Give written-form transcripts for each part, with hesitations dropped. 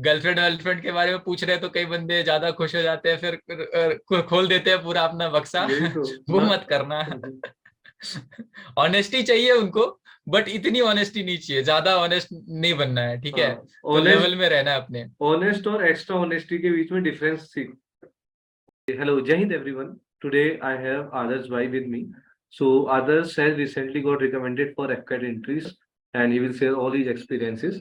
Girlfriend girlfriend के बारे में पूछ रहे हैं तो कई बंदे ज्यादा खुश हो जाते हैं, फिर खोल देते हैं पूरा अपना बक्सा। यही तो वो ना। मत करना। ऑनेस्टी चाहिए उनको, बट इतनी ऑनेस्टी नहीं चाहिए, ज्यादा ऑनेस्ट नहीं बनना है, ठीक है। हाँ, तो ऑनेस्ट, लेवल में रहना है अपने। ऑनेस्ट और एक्स्ट्रा ऑनेस्टी के बीच में डिफरेंस सीख। Hello, Jai Hind everyone. Today I have Adarsh Bhai with me. So Adarsh has recently got recommended for FCAT entries and he will share all his experiences.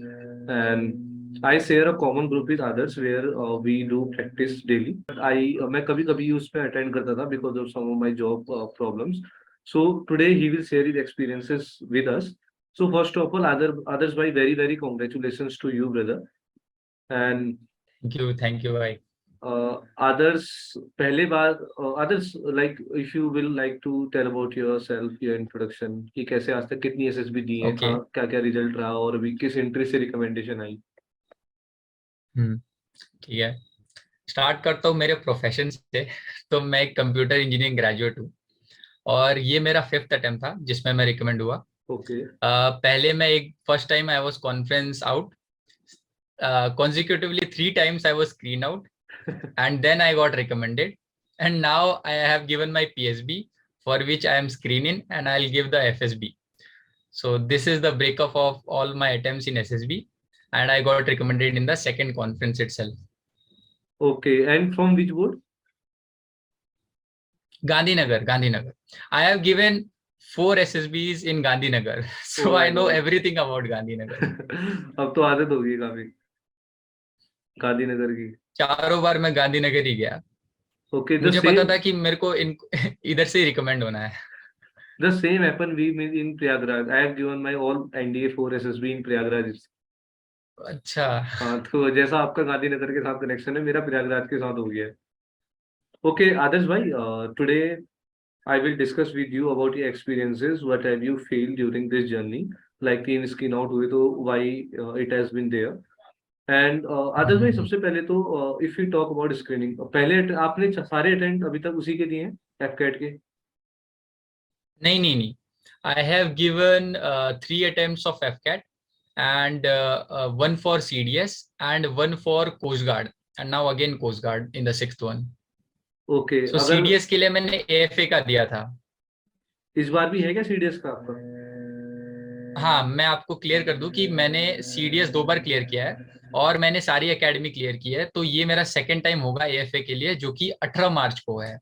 And I share a common group with Adarsh where we do practice daily. But मैं कभी कभी उसमें attend करता था because of some of my job problems. So today he will share his experiences with us. So first of all, Adarsh Bhai, very very congratulations to you, brother. And thank you भाई। others पहले बार others like if you will like to tell about yourself your introduction कि कैसे आज तक कितनी SSB दी है, okay. कहाँ क्या क्या रिजल्ट रहा और अभी किस एंट्री से रिकमेंडेशन आई। हम्म। ठीक है, स्टार्ट करता हूँ मेरे प्रोफेशन से। तो मैं एक कंप्यूटर इंजीनियरिंग ग्रेजुएट हूँ, और ये मेरा फिफ्थ अटेम्प्ट था जिसमें मैं रिकमेंड हुआ। ओके। पहले मैं एक first time I was conference out, consecutively 3 times I was screened out, and then I got recommended, and now I have given my PSB, for which I am screening, and I'll give the FSB. So this is the breakup of all my attempts in SSB, and I got recommended in the second conference itself. Okay, and from which board? Gandhinagar, Gandhinagar. I have given 4 SSBs in Gandhinagar, Oh so my I know God. everything about Gandhinagar. अब तो आदत होगी काफी गांधीनगर की। चारों बार मैं गांधीनगर ही गया। Okay, the मुझे पता सेम, था कि मेरे को इन इधर से ही रिकमेंड होना है। The same happen we mean in Prayagraj. I have given my all NDA 4 SSB in Prayagraj. अच्छा। हाँ, तो जैसा आपका गांधीनगर के साथ कनेक्शन है, मेरा प्रयागराज के साथ हो गया है। ओके आदर्श भाई, today I will discuss with you about your experiences. What have you feel during this journey? Like तीन स्किन आउट हुए तो why it has been there? And आदर्श भाई, सबसे पहले तो if we talk about screening, पहले आपने सारे अटेंड अभी तक उसी के दिए हैं एफकेट के? नहीं नहीं नहीं, आई have given 3 attempts of FCAT, and 1 for CDS and 1 for Coast Guard, and now again Coast Guard in the sixth one. Okay, So अगर CDS के लिए मैंने AFA का दिया था। इस बार भी है क्या सीडीएस का आपका? हाँ, मैं आपको क्लियर कर दूं कि मैंने CDS 2 बार क्लियर किया है, और मैंने सारी एकेडमी क्लियर की है, तो ये मेरा सेकंड टाइम होगा AFA के लिए, जो कि 18 मार्च को है,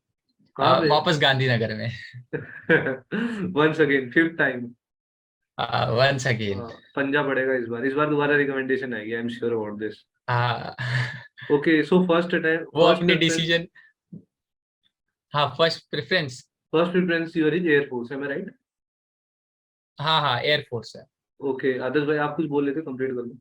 कहाँ पे? वापस गांधीनगर में। Once again fifth time. Once again. पंजा पड़ेगा इस बार दोबारा रिकमेंडेशन आएगी, I am sure about this. हाँ। ओके, सो फर्स्ट अटेम्प्ट, वो फर्स्ट अपनी प्रेफरेंस, डिसीजन। हाँ, first preference. First preference your is air force, am I right? हाँ हाँ, एयरफोर्स है। ओके आदर्श भाई, आप कुछ बोल रहे थे, कंप्लीट कर लो।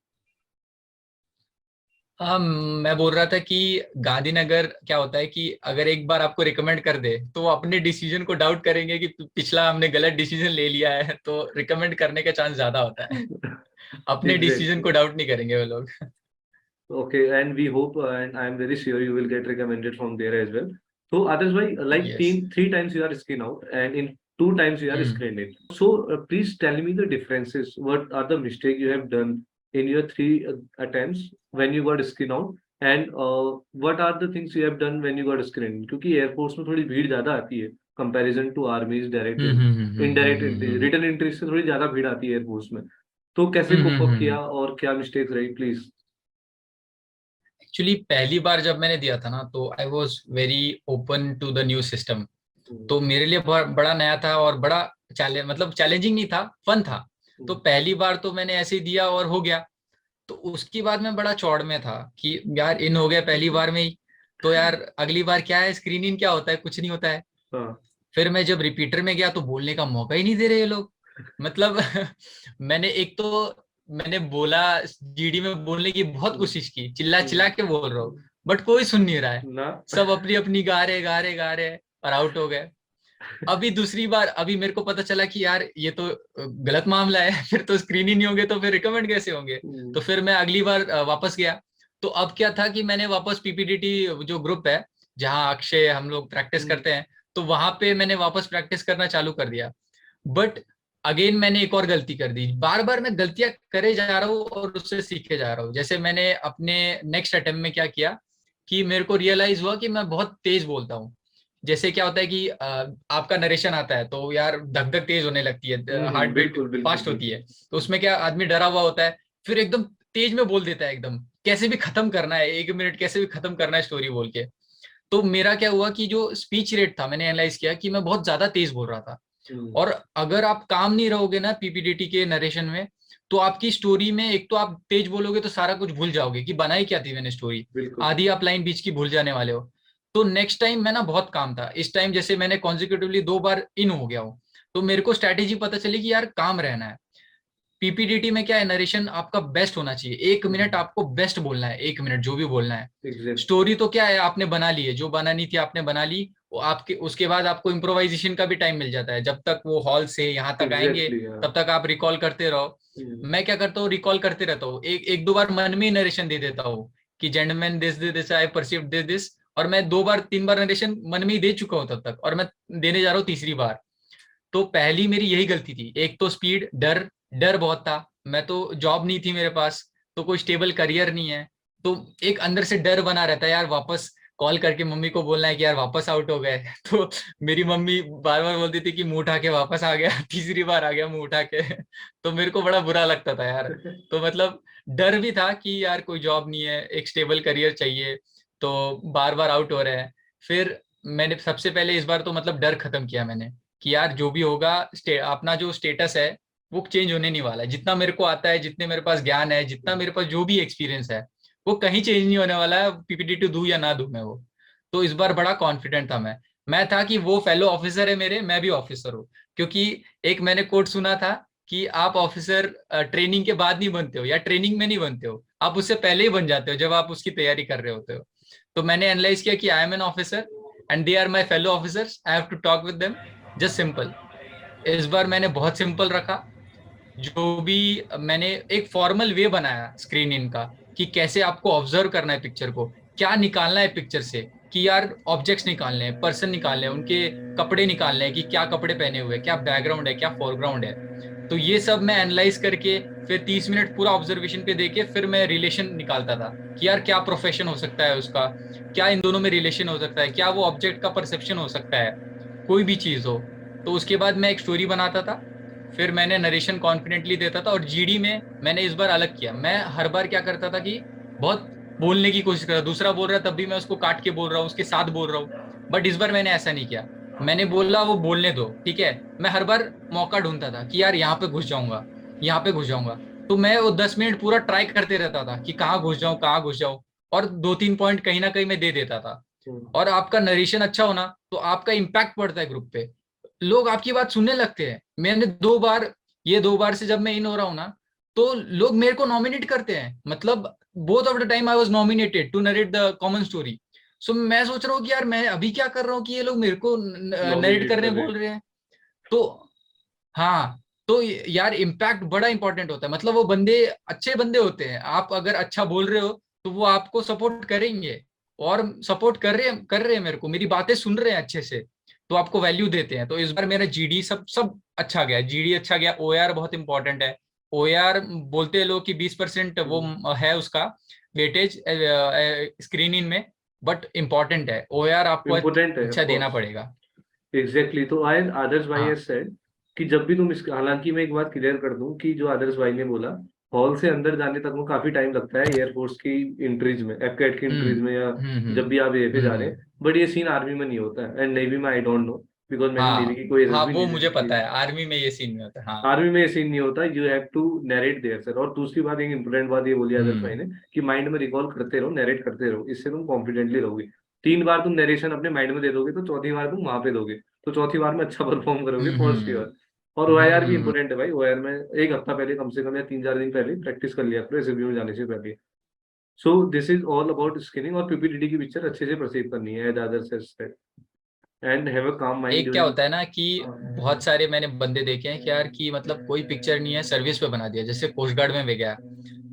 हाँ, मैं बोल रहा था कि गांधीनगर क्या होता है कि अगर एक बार आपको रिकमेंड कर दे तो वो अपने डिसीजन को डाउट करेंगे कि पिछला हमने गलत डिसीजन ले लिया है, तो रिकमेंड करने का चांस ज्यादा होता है। अपने डिसीजन एग्जैक्टली। को डाउट नहीं करेंगे वो लोग। Okay, and we hope and I am very sure you will get recommended from there as well. तो आदर्श भाई, लाइक यस। तीन three times you are screen out and in two times you are hmm. Screen in, so please tell me the differences, what are the mistake you have done in your three attempts when you got screen out, and what are the things you have done when you got screened, क्योंकि air force में थोड़ी भीड़ ज्यादा आती है comparison to आर्मीज direct, indirect entry, return entry से थोड़ी ज्यादा भीड़ आती है एयरफोर्स में। तो कैसे कोप अप किया और क्या मिस्टेक्स रही, प्लीज? एक्चुअली पहली बार जब मैंने दिया था ना, तो I was very open to the new system. तो मेरे लिए बड़ा नया था, और बड़ा मतलब चैलेंजिंग नहीं था, फन था। तो पहली बार तो मैंने ऐसे ही दिया और हो गया। तो उसके बाद मैं बड़ा चौड़ में था कि यार इन हो गया पहली बार में ही, तो यार अगली बार क्या है, स्क्रीनिंग क्या होता है, कुछ नहीं होता है। हाँ। फिर मैं जब रिपीटर में गया तो बोलने का मौका ही नहीं दे रहे ये लोग। मतलब मैंने एक तो मैंने बोला, GD में बोलने की बहुत कोशिश की, चिल्ला चिल्ला के बोल रहा हूँ, बट कोई सुन नहीं रहा है। ना। सब अपनी अपनी गा रहे और आउट हो गए। अभी दूसरी बार अभी मेरे को पता चला कि यार ये तो गलत मामला है। फिर तो स्क्रीन ही नहीं होंगे तो फिर रिकमेंड कैसे होंगे। तो फिर मैं अगली बार वापस गया। तो अब क्या था कि मैंने वापस PPDT जो ग्रुप है, जहाँ अक्षय हम लोग प्रैक्टिस करते हैं, तो वहां पे मैंने वापस प्रैक्टिस करना चालू कर दिया। बट अगेन मैंने एक और गलती कर दी, बार बार मैं गलतियां करे जा रहा हूँ और उससे सीखे जा रहा हूँ। जैसे मैंने अपने नेक्स्ट अटेम्प्ट में क्या किया कि मेरे को रियलाइज हुआ कि मैं बहुत तेज बोलता हूँ। जैसे क्या होता है कि आपका नरेशन आता है तो यार धक धक तेज होने लगती है, हार्ट बीट बिल्कुल बिल्कुल फास्ट होती बिल्कुल। है। तो उसमें क्या, आदमी डरा हुआ होता है, फिर एकदम तेज में बोल देता है, एकदम कैसे भी खत्म करना है, 1 मिनट कैसे भी खत्म करना है स्टोरी बोल के। तो मेरा क्या हुआ कि जो स्पीच रेट था, मैंने एनालाइज किया कि मैं बहुत ज्यादा तेज बोल रहा था। हम्म, और अगर आप काम नहीं रहोगे ना पीपीडीटी के नरेशन में, तो आपकी स्टोरी में एक तो आप तेज बोलोगे तो सारा कुछ भूल जाओगे कि बनाई क्या थी मैंने स्टोरी। बिल्कुल। आधी आप लाइन बीच की भूल जाने वाले हो। तो नेक्स्ट टाइम मैं ना बहुत काम था इस टाइम, जैसे मैंने कॉन्जिक्यूटिवली 2 बार इन हो गया हूँ, तो मेरे को स्ट्रैटेजी पता चली कि यार काम रहना है। पीपीडीटी में क्या है, नरेशन आपका बेस्ट होना चाहिए, 1 मिनट आपको बेस्ट बोलना है, 1 मिनट जो भी बोलना है। एग्जैक्ट स्टोरी तो क्या है, आपने बना ली है, जो बनानी थी आपने बना ली। वो आपके उसके बाद आपको इम्प्रोवाइजेशन का भी टाइम मिल जाता है, जब तक वो हॉल से यहाँ तक आएंगे एग्जैक्टली हाँ। तब तक आप रिकॉल करते रहो। हम्म, मैं क्या करता हूँ, रिकॉल करते रहता हूँ, एक एक 2 बार मन में ही नरेशन दे देता हूँ कि gentleman this this this I perceive this this. और मैं 2 बार 3 बार नरेशन मन में ही दे चुका हूँ तब तक, और मैं देने जा रहा हूँ तीसरी बार। तो पहली मेरी यही गलती थी, एक तो स्पीड, डर, डर बहुत था। मैं तो जॉब नहीं थी मेरे पास, तो कोई स्टेबल करियर नहीं है। तो एक अंदर से डर बना रहता है यार, वापस कॉल करके मम्मी को बोलना है कि यार वापस आउट हो गए। तो मेरी मम्मी बार बार बोलती थी कि मुंह उठा के वापस आ गया। तीसरी बार आ गया मुंह उठा के। तो मेरे को बड़ा बुरा लगता था यार। तो मतलब डर भी था कि यार कोई जॉब नहीं है, एक स्टेबल करियर चाहिए, तो बार बार आउट हो रहे हैं। फिर मैंने सबसे पहले इस बार तो मतलब डर खत्म किया मैंने कि यार जो भी होगा, अपना जो स्टेटस है वो चेंज होने नहीं वाला है। जितना मेरे को आता है, जितने मेरे पास ज्ञान है, जितना मेरे पास जो भी एक्सपीरियंस है, वो कहीं चेंज नहीं होने वाला है, पीपीटी टू दूं या ना दूं मैं वो। तो इस बार बड़ा कॉन्फिडेंट था मैं था कि वो फेलो ऑफिसर है मेरे, मैं भी ऑफिसर हूँ। क्योंकि एक मैंने कोट सुना था कि आप ऑफिसर ट्रेनिंग के बाद नहीं बनते हो या ट्रेनिंग में नहीं बनते हो, आप उससे पहले ही बन जाते हो जब आप उसकी तैयारी कर रहे होते हो। तो मैंने एनालाइज किया कि I am an officer and they are my fellow officers, I have to talk with them just simple. इस बार मैंने बहुत सिंपल रखा। जो भी मैंने एक फॉर्मल वे बनाया स्क्रीन इन का, कि कैसे आपको ऑब्जर्व करना है पिक्चर को, क्या निकालना है पिक्चर से, कि यार ऑब्जेक्ट्स निकालने हैं, पर्सन निकालने हैं, उनके कपड़े निकालने हैं कि क्या कपड़े पहने हुए हैं, क्या बैकग्राउंड है, क्या फोरग्राउंड है। तो ये सब मैं एनालाइज करके फिर 30 मिनट पूरा ऑब्जर्वेशन पे देके फिर मैं रिलेशन निकालता था कि यार क्या प्रोफेशन हो सकता है उसका, क्या इन दोनों में रिलेशन हो सकता है, क्या वो ऑब्जेक्ट का परसेप्शन हो सकता है, कोई भी चीज हो। तो उसके बाद मैं एक स्टोरी बनाता था, फिर मैंने नरेशन कॉन्फिडेंटली देता था। और जीडी में मैंने इस बार अलग किया, मैं हर बार क्या करता था कि बहुत बोलने की कोशिश कर रहा, दूसरा बोल रहा है तब भी मैं उसको काट के बोल रहा हूँ, उसके साथ बोल रहा हूँ। बट इस बार मैंने ऐसा नहीं किया, मैंने बोला वो बोलने दो, ठीक है। मैं हर बार मौका ढूंढता था कि यार यहाँ पे घुस जाऊंगा, यहाँ पे घुस जाऊंगा। तो मैं वो 10 मिनट पूरा ट्राई करते रहता था कि कहाँ घुस जाऊं, कहाँ घुस जाऊं। और 2-3 पॉइंट कहीं ना कहीं मैं दे देता था। और आपका नरेशन अच्छा होना तो आपका इम्पैक्ट पड़ता है ग्रुप पे, लोग आपकी बात सुनने लगते हैं। मैंने 2 बार, ये 2 बार से जब मैं इन हो रहा हूँ ना, तो लोग मेरे को नॉमिनेट करते हैं। मतलब both of the time I was nominated to narrate the common story. So मैं सोच रहा हूँ कि यार मैं अभी क्या कर रहा हूँ कि ये लोग मेरे को नरेट नॉमिनेट करने कर रहे बोल रहे हैं। तो हाँ, तो यार इम्पैक्ट बड़ा इंपॉर्टेंट होता है। मतलब वो बंदे अच्छे बंदे होते हैं, आप अगर अच्छा बोल रहे हो तो वो आपको सपोर्ट करेंगे। और सपोर्ट कर रहे हैं मेरे को, मेरी बातें सुन रहे हैं अच्छे से, तो आपको वैल्यू देते हैं। तो इस बार मेरा जीडी सब सब अच्छा गया, जीडी अच्छा गया। ओआर बहुत इंपॉर्टेंट है। ओआर बोलते हैं लोग कि 20% वो हैं। है उसका वेटेज स्क्रीन इन में, बट इम्पॉर्टेंट है। ओआर आपको इम्पोर्टेंट है अच्छा ऑफ देना कोर्स। पड़ेगा। एग्जैक्टली तो आई आदर्श भाई हाँ। हैज सेड कि जब भी तुम इस, हालांकि मैं एक बात क्लियर कर दूं कि जो आदर्श भाई ने बोला, हॉल से अंदर जाने तक में काफी टाइम लगता है एयरफोर्स की इंट्रीज में, एफकेट की इंट्रीज में, या जब भी आप एएफए जा रहे हम्म। हैं। बट ये सीन आर्मी में नहीं होता है एंड नेवी में आई डोंट नो, बिकॉज मैंने नेवी हाँ की कोई हाँ, एसएसबी वो नहीं मुझे देखी पता है। है, आर्मी में ये सीन नहीं होता। हाँ। आर्मी में ये सीन नहीं होता, you have to narrate there sir. और दूसरी बात, एक इंपॉर्टेंट बात ये बोली आदर्श भाई हम्म ने कि माइंड में रिकॉल करते रहो, नरेट करते रहो, इससे तुम कॉन्फिडेंटली रहोगे। 3 बार तुम नरेशन अपने माइंड में दे दोगे तो चौथी बार तुम वहां पे दोगे, तो चौथी बार में अच्छा परफॉर्म करोगे फॉर श्योर। और ओआईआर भी हम्म। इंपॉर्टेंट है भाई, ओआईआर में एक हफ्ता पहले कम से कम या 3-4 दिन पहले प्रैक्टिस कर लिया करो एसएसबी में जाने से पहले। So this is all about screening, और पीपीडीडी की पिक्चर अच्छे से परसीव करनी है as others and have a calm mind एक क्या ड्यूरिंग। होता है ना कि बहुत सारे मैंने बंदे देखे हैं कि यार कि मतलब कोई पिक्चर नहीं है, सर्विस पे बना दिया, जैसे कोस्ट गार्ड में भी गया,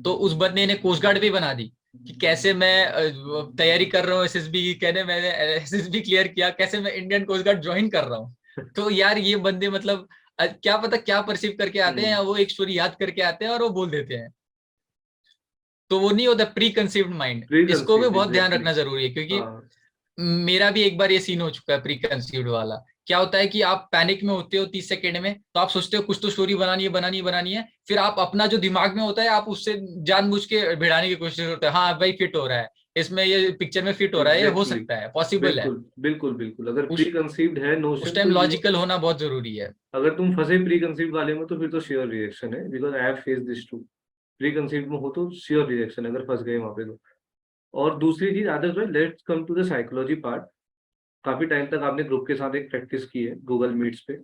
तो उस बंदे ने कोस्ट गार्ड भी बना दी कि कैसे मैं तैयारी कर रहा हूँ एसएसबी की, कहने मैंने एसएसबी क्लियर किया, कैसे मैं इंडियन कोस्ट गार्ड ज्वाइन कर रहा हूँ। तो यार ये बंदे मतलब क्या पता क्या परसीव करके आते हैं, या वो एक स्टोरी याद करके आते हैं और वो बोल देते हैं। तो वो नहीं होता प्री कंसीव्ड माइंड, प्री इसको भी कंसीव्ड, बहुत ध्यान एग्जैक्टली। रखना जरूरी है, क्योंकि हाँ। मेरा भी एक बार ये सीन हो चुका है प्री कंसीव्ड वाला। क्या होता है कि आप पैनिक में होते हो 30 सेकेंड में, तो आप सोचते हो कुछ तो स्टोरी बनानी है बनानी है बनानी है, फिर आप अपना जो दिमाग में होता है आप उससे जानबूझ के भिड़ाने की कोशिश करते हैं, हाँ भाई फिट हो रहा है इसमें, ये पिक्चर में फिट हो रहा है, ये हो एग्जैक्टली। सकता है, पॉसिबल है। बिल्कुल बिल्कुल बिल्कुल, अगर उस प्री कंसीव्ड है उस नोशन टाइम तो यू, लॉजिकल होना बहुत जरूरी है। अगर तुम फंसे प्री कंसीव्ड वाले में तो फिर तो श्योर रिएक्शन है, because I have face this too. Preconceived में हो तो श्योर रिएक्शन, अगर फंस गए वहां पे तो। और दूसरी चीज, आदर्श भाई, let's come to the psychology part. काफी टाइम तक आपने ग्रुप के साथ एक प्रैक्टिस की है गूगल मीट्स पे,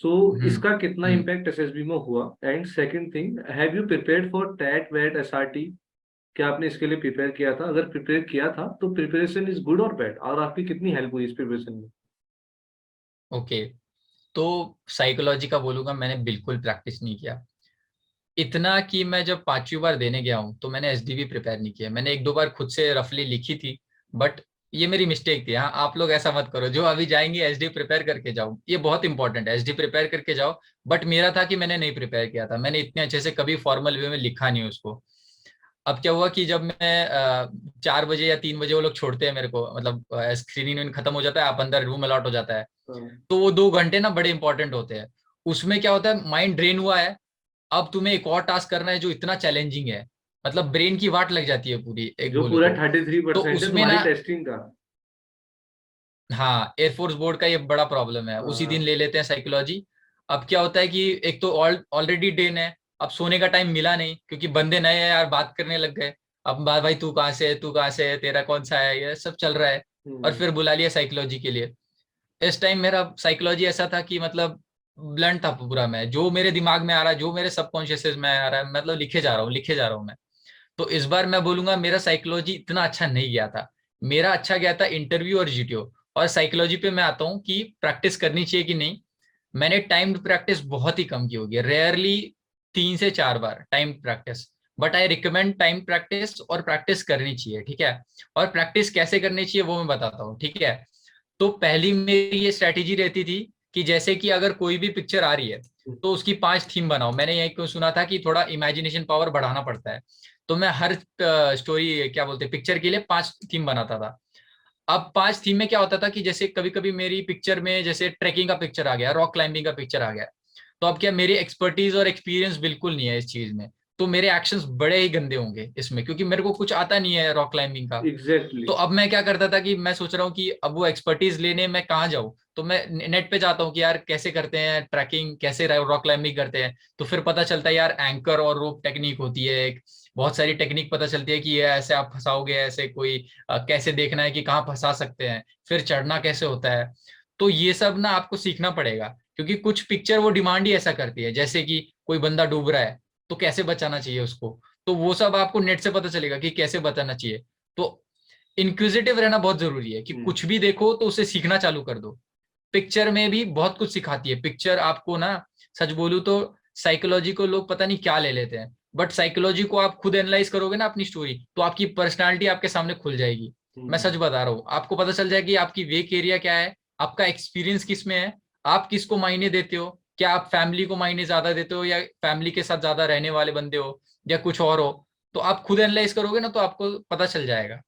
सो हम्म। इसका कितना हम्म। इम्पैक्ट एसएसबी में हुआ? And second thing, have you prepared for TAT वेट एसआरटी? क्या आपने इसके लिए प्रिपेयर किया था? अगर प्रिपेयर किया था तो प्रिपरेशन इज गुड और बैड, और आपकी कितनी हेल्प हुई इस प्रिपरेशन में? ओके, तो साइकोलॉजी का बोलूंगा, मैंने बिल्कुल प्रैक्टिस नहीं किया। इतना कि मैं जब 5वीं बार देने गया हूँ तो मैंने एसडीबी प्रिपेयर नहीं किया। मैंने एक दो बार खुद से रफली लिखी थी, बट ये मेरी मिस्टेक थी। हाँ, आप लोग ऐसा मत करो, जो अभी जाएंगे एसडी प्रिपेयर करके जाओ, ये बहुत इंपॉर्टेंट है, एसडी प्रिपेयर करके जाओ। बट मेरा था कि मैंने नहीं प्रिपेयर किया था, मैंने इतने अच्छे से कभी फॉर्मल वे में लिखा नहीं उसको। अब क्या हुआ कि जब मैं 4 बजे या 3 बजे वो लोग छोड़ते हैं मेरे को, मतलब स्क्रीनिंग खत्म हो जाता है, आप अंदर रूम अलॉट हो जाता है, हाँ। तो वो 2 घंटे ना बड़े इंपॉर्टेंट होते हैं। उसमें क्या होता है, माइंड ड्रेन हुआ है, अब तुम्हें एक और टास्क करना है जो इतना चैलेंजिंग है, मतलब ब्रेन की वाट लग जाती है पूरी, एक जो बोलो पूरा तो। 33% तो है उसमें तुम्हारी ना, टेस्टिंग का। हाँ, एयरफोर्स बोर्ड का ये बड़ा प्रॉब्लम है, उसी दिन हाँ। ले लेते हैं साइकोलॉजी। अब क्या होता है कि एक तो ऑलरेडी डे है, अब सोने का टाइम मिला नहीं क्योंकि बंदे नए हैं यार, बात करने लग गए। अब भाई तू कहाँ से है, तू कहाँ से है, तेरा कौन सा है, ये सब चल रहा है। और हम्म। फिर बुला लिया साइकोलॉजी के लिए। इस टाइम मेरा साइकोलॉजी ऐसा था कि मतलब ब्लंट था पूरा, मैं जो मेरे दिमाग में आ रहा है, जो मेरे सबकॉन्शियस में आ रहा है, मतलब लिखे जा रहा हूँ लिखे जा रहा हूँ मैं। तो इस बार मैं बोलूंगा मेरा साइकोलॉजी इतना अच्छा नहीं गया था। मेरा अच्छा गया था इंटरव्यू और जीटीओ। और साइकोलॉजी पे मैं आता हूँ कि प्रैक्टिस करनी चाहिए कि नहीं। मैंने टाइम्ड प्रैक्टिस बहुत ही कम की होगी, रेयरली 3 से 4 बार time practice. But I recommend time practice, और प्रैक्टिस करनी चाहिए, ठीक है। और प्रैक्टिस कैसे करनी चाहिए वो मैं बताता हूँ, ठीक है। तो पहली मेरी ये स्ट्रैटेजी रहती थी कि जैसे कि अगर कोई भी पिक्चर आ रही है तो उसकी 5 थीम बनाओ। मैंने यही क्यों सुना था कि थोड़ा इमेजिनेशन पावर बढ़ाना पड़ता है। तो मैं हर स्टोरी, क्या बोलते हैं, पिक्चर के लिए 5 थीम बनाता था। अब 5 थीम में क्या होता था कि जैसे कभी कभी मेरी पिक्चर में जैसे ट्रैकिंग का पिक्चर आ गया, रॉक क्लाइंबिंग का पिक्चर आ गया, तो अब क्या, मेरी एक्सपर्टीज और एक्सपीरियंस बिल्कुल नहीं है इस चीज में, तो मेरे एक्शंस बड़े ही गंदे होंगे इसमें, क्योंकि मेरे को कुछ आता नहीं है रॉक क्लाइंबिंग का। एग्जैक्टली। तो अब मैं क्या करता था कि मैं सोच रहा हूँ कि अब वो एक्सपर्टीज लेने मैं कहाँ जाऊँ, तो मैं नेट पे जाता हूँ कि यार कैसे करते हैं ट्रैकिंग, कैसे रॉक क्लाइंबिंग करते हैं। तो फिर पता चलता है यार एंकर और रोप टेक्निक होती है एक, बहुत सारी टेक्निक पता चलती है कि ये ऐसे आप फंसाओगे, ऐसे कोई कैसे देखना है कि कहाँ फंसा सकते हैं, फिर चढ़ना कैसे होता है। तो ये सब ना आपको सीखना पड़ेगा, क्योंकि कुछ पिक्चर वो डिमांड ही ऐसा करती है, जैसे कि कोई बंदा डूब रहा है तो कैसे बचाना चाहिए उसको। तो वो सब आपको नेट से पता चलेगा कि कैसे बचाना चाहिए। तो इंक्विजिटिव रहना बहुत जरूरी है कि हम्म। कुछ भी देखो तो उसे सीखना चालू कर दो। पिक्चर में भी बहुत कुछ सिखाती है पिक्चर आपको ना। सच बोलूं तो साइकोलॉजी को लोग पता नहीं क्या ले लेते हैं, बट साइकोलॉजी को आप खुद एनालाइज करोगे ना अपनी स्टोरी, तो आपकी पर्सनालिटी आपके सामने खुल जाएगी। मैं हम्म। सच बता रहा हूँ, आपको पता चल जाएगी आपकी वीक एरिया क्या है, आपका एक्सपीरियंस किस में है, आप किसको मायने देते हो, क्या आप फैमिली को मायने ज्यादा देते हो, या फैमिली के साथ ज्यादा रहने वाले बंदे हो, या कुछ और हो। तो आप खुद एनालाइज करोगे ना तो आपको पता चल जाएगा।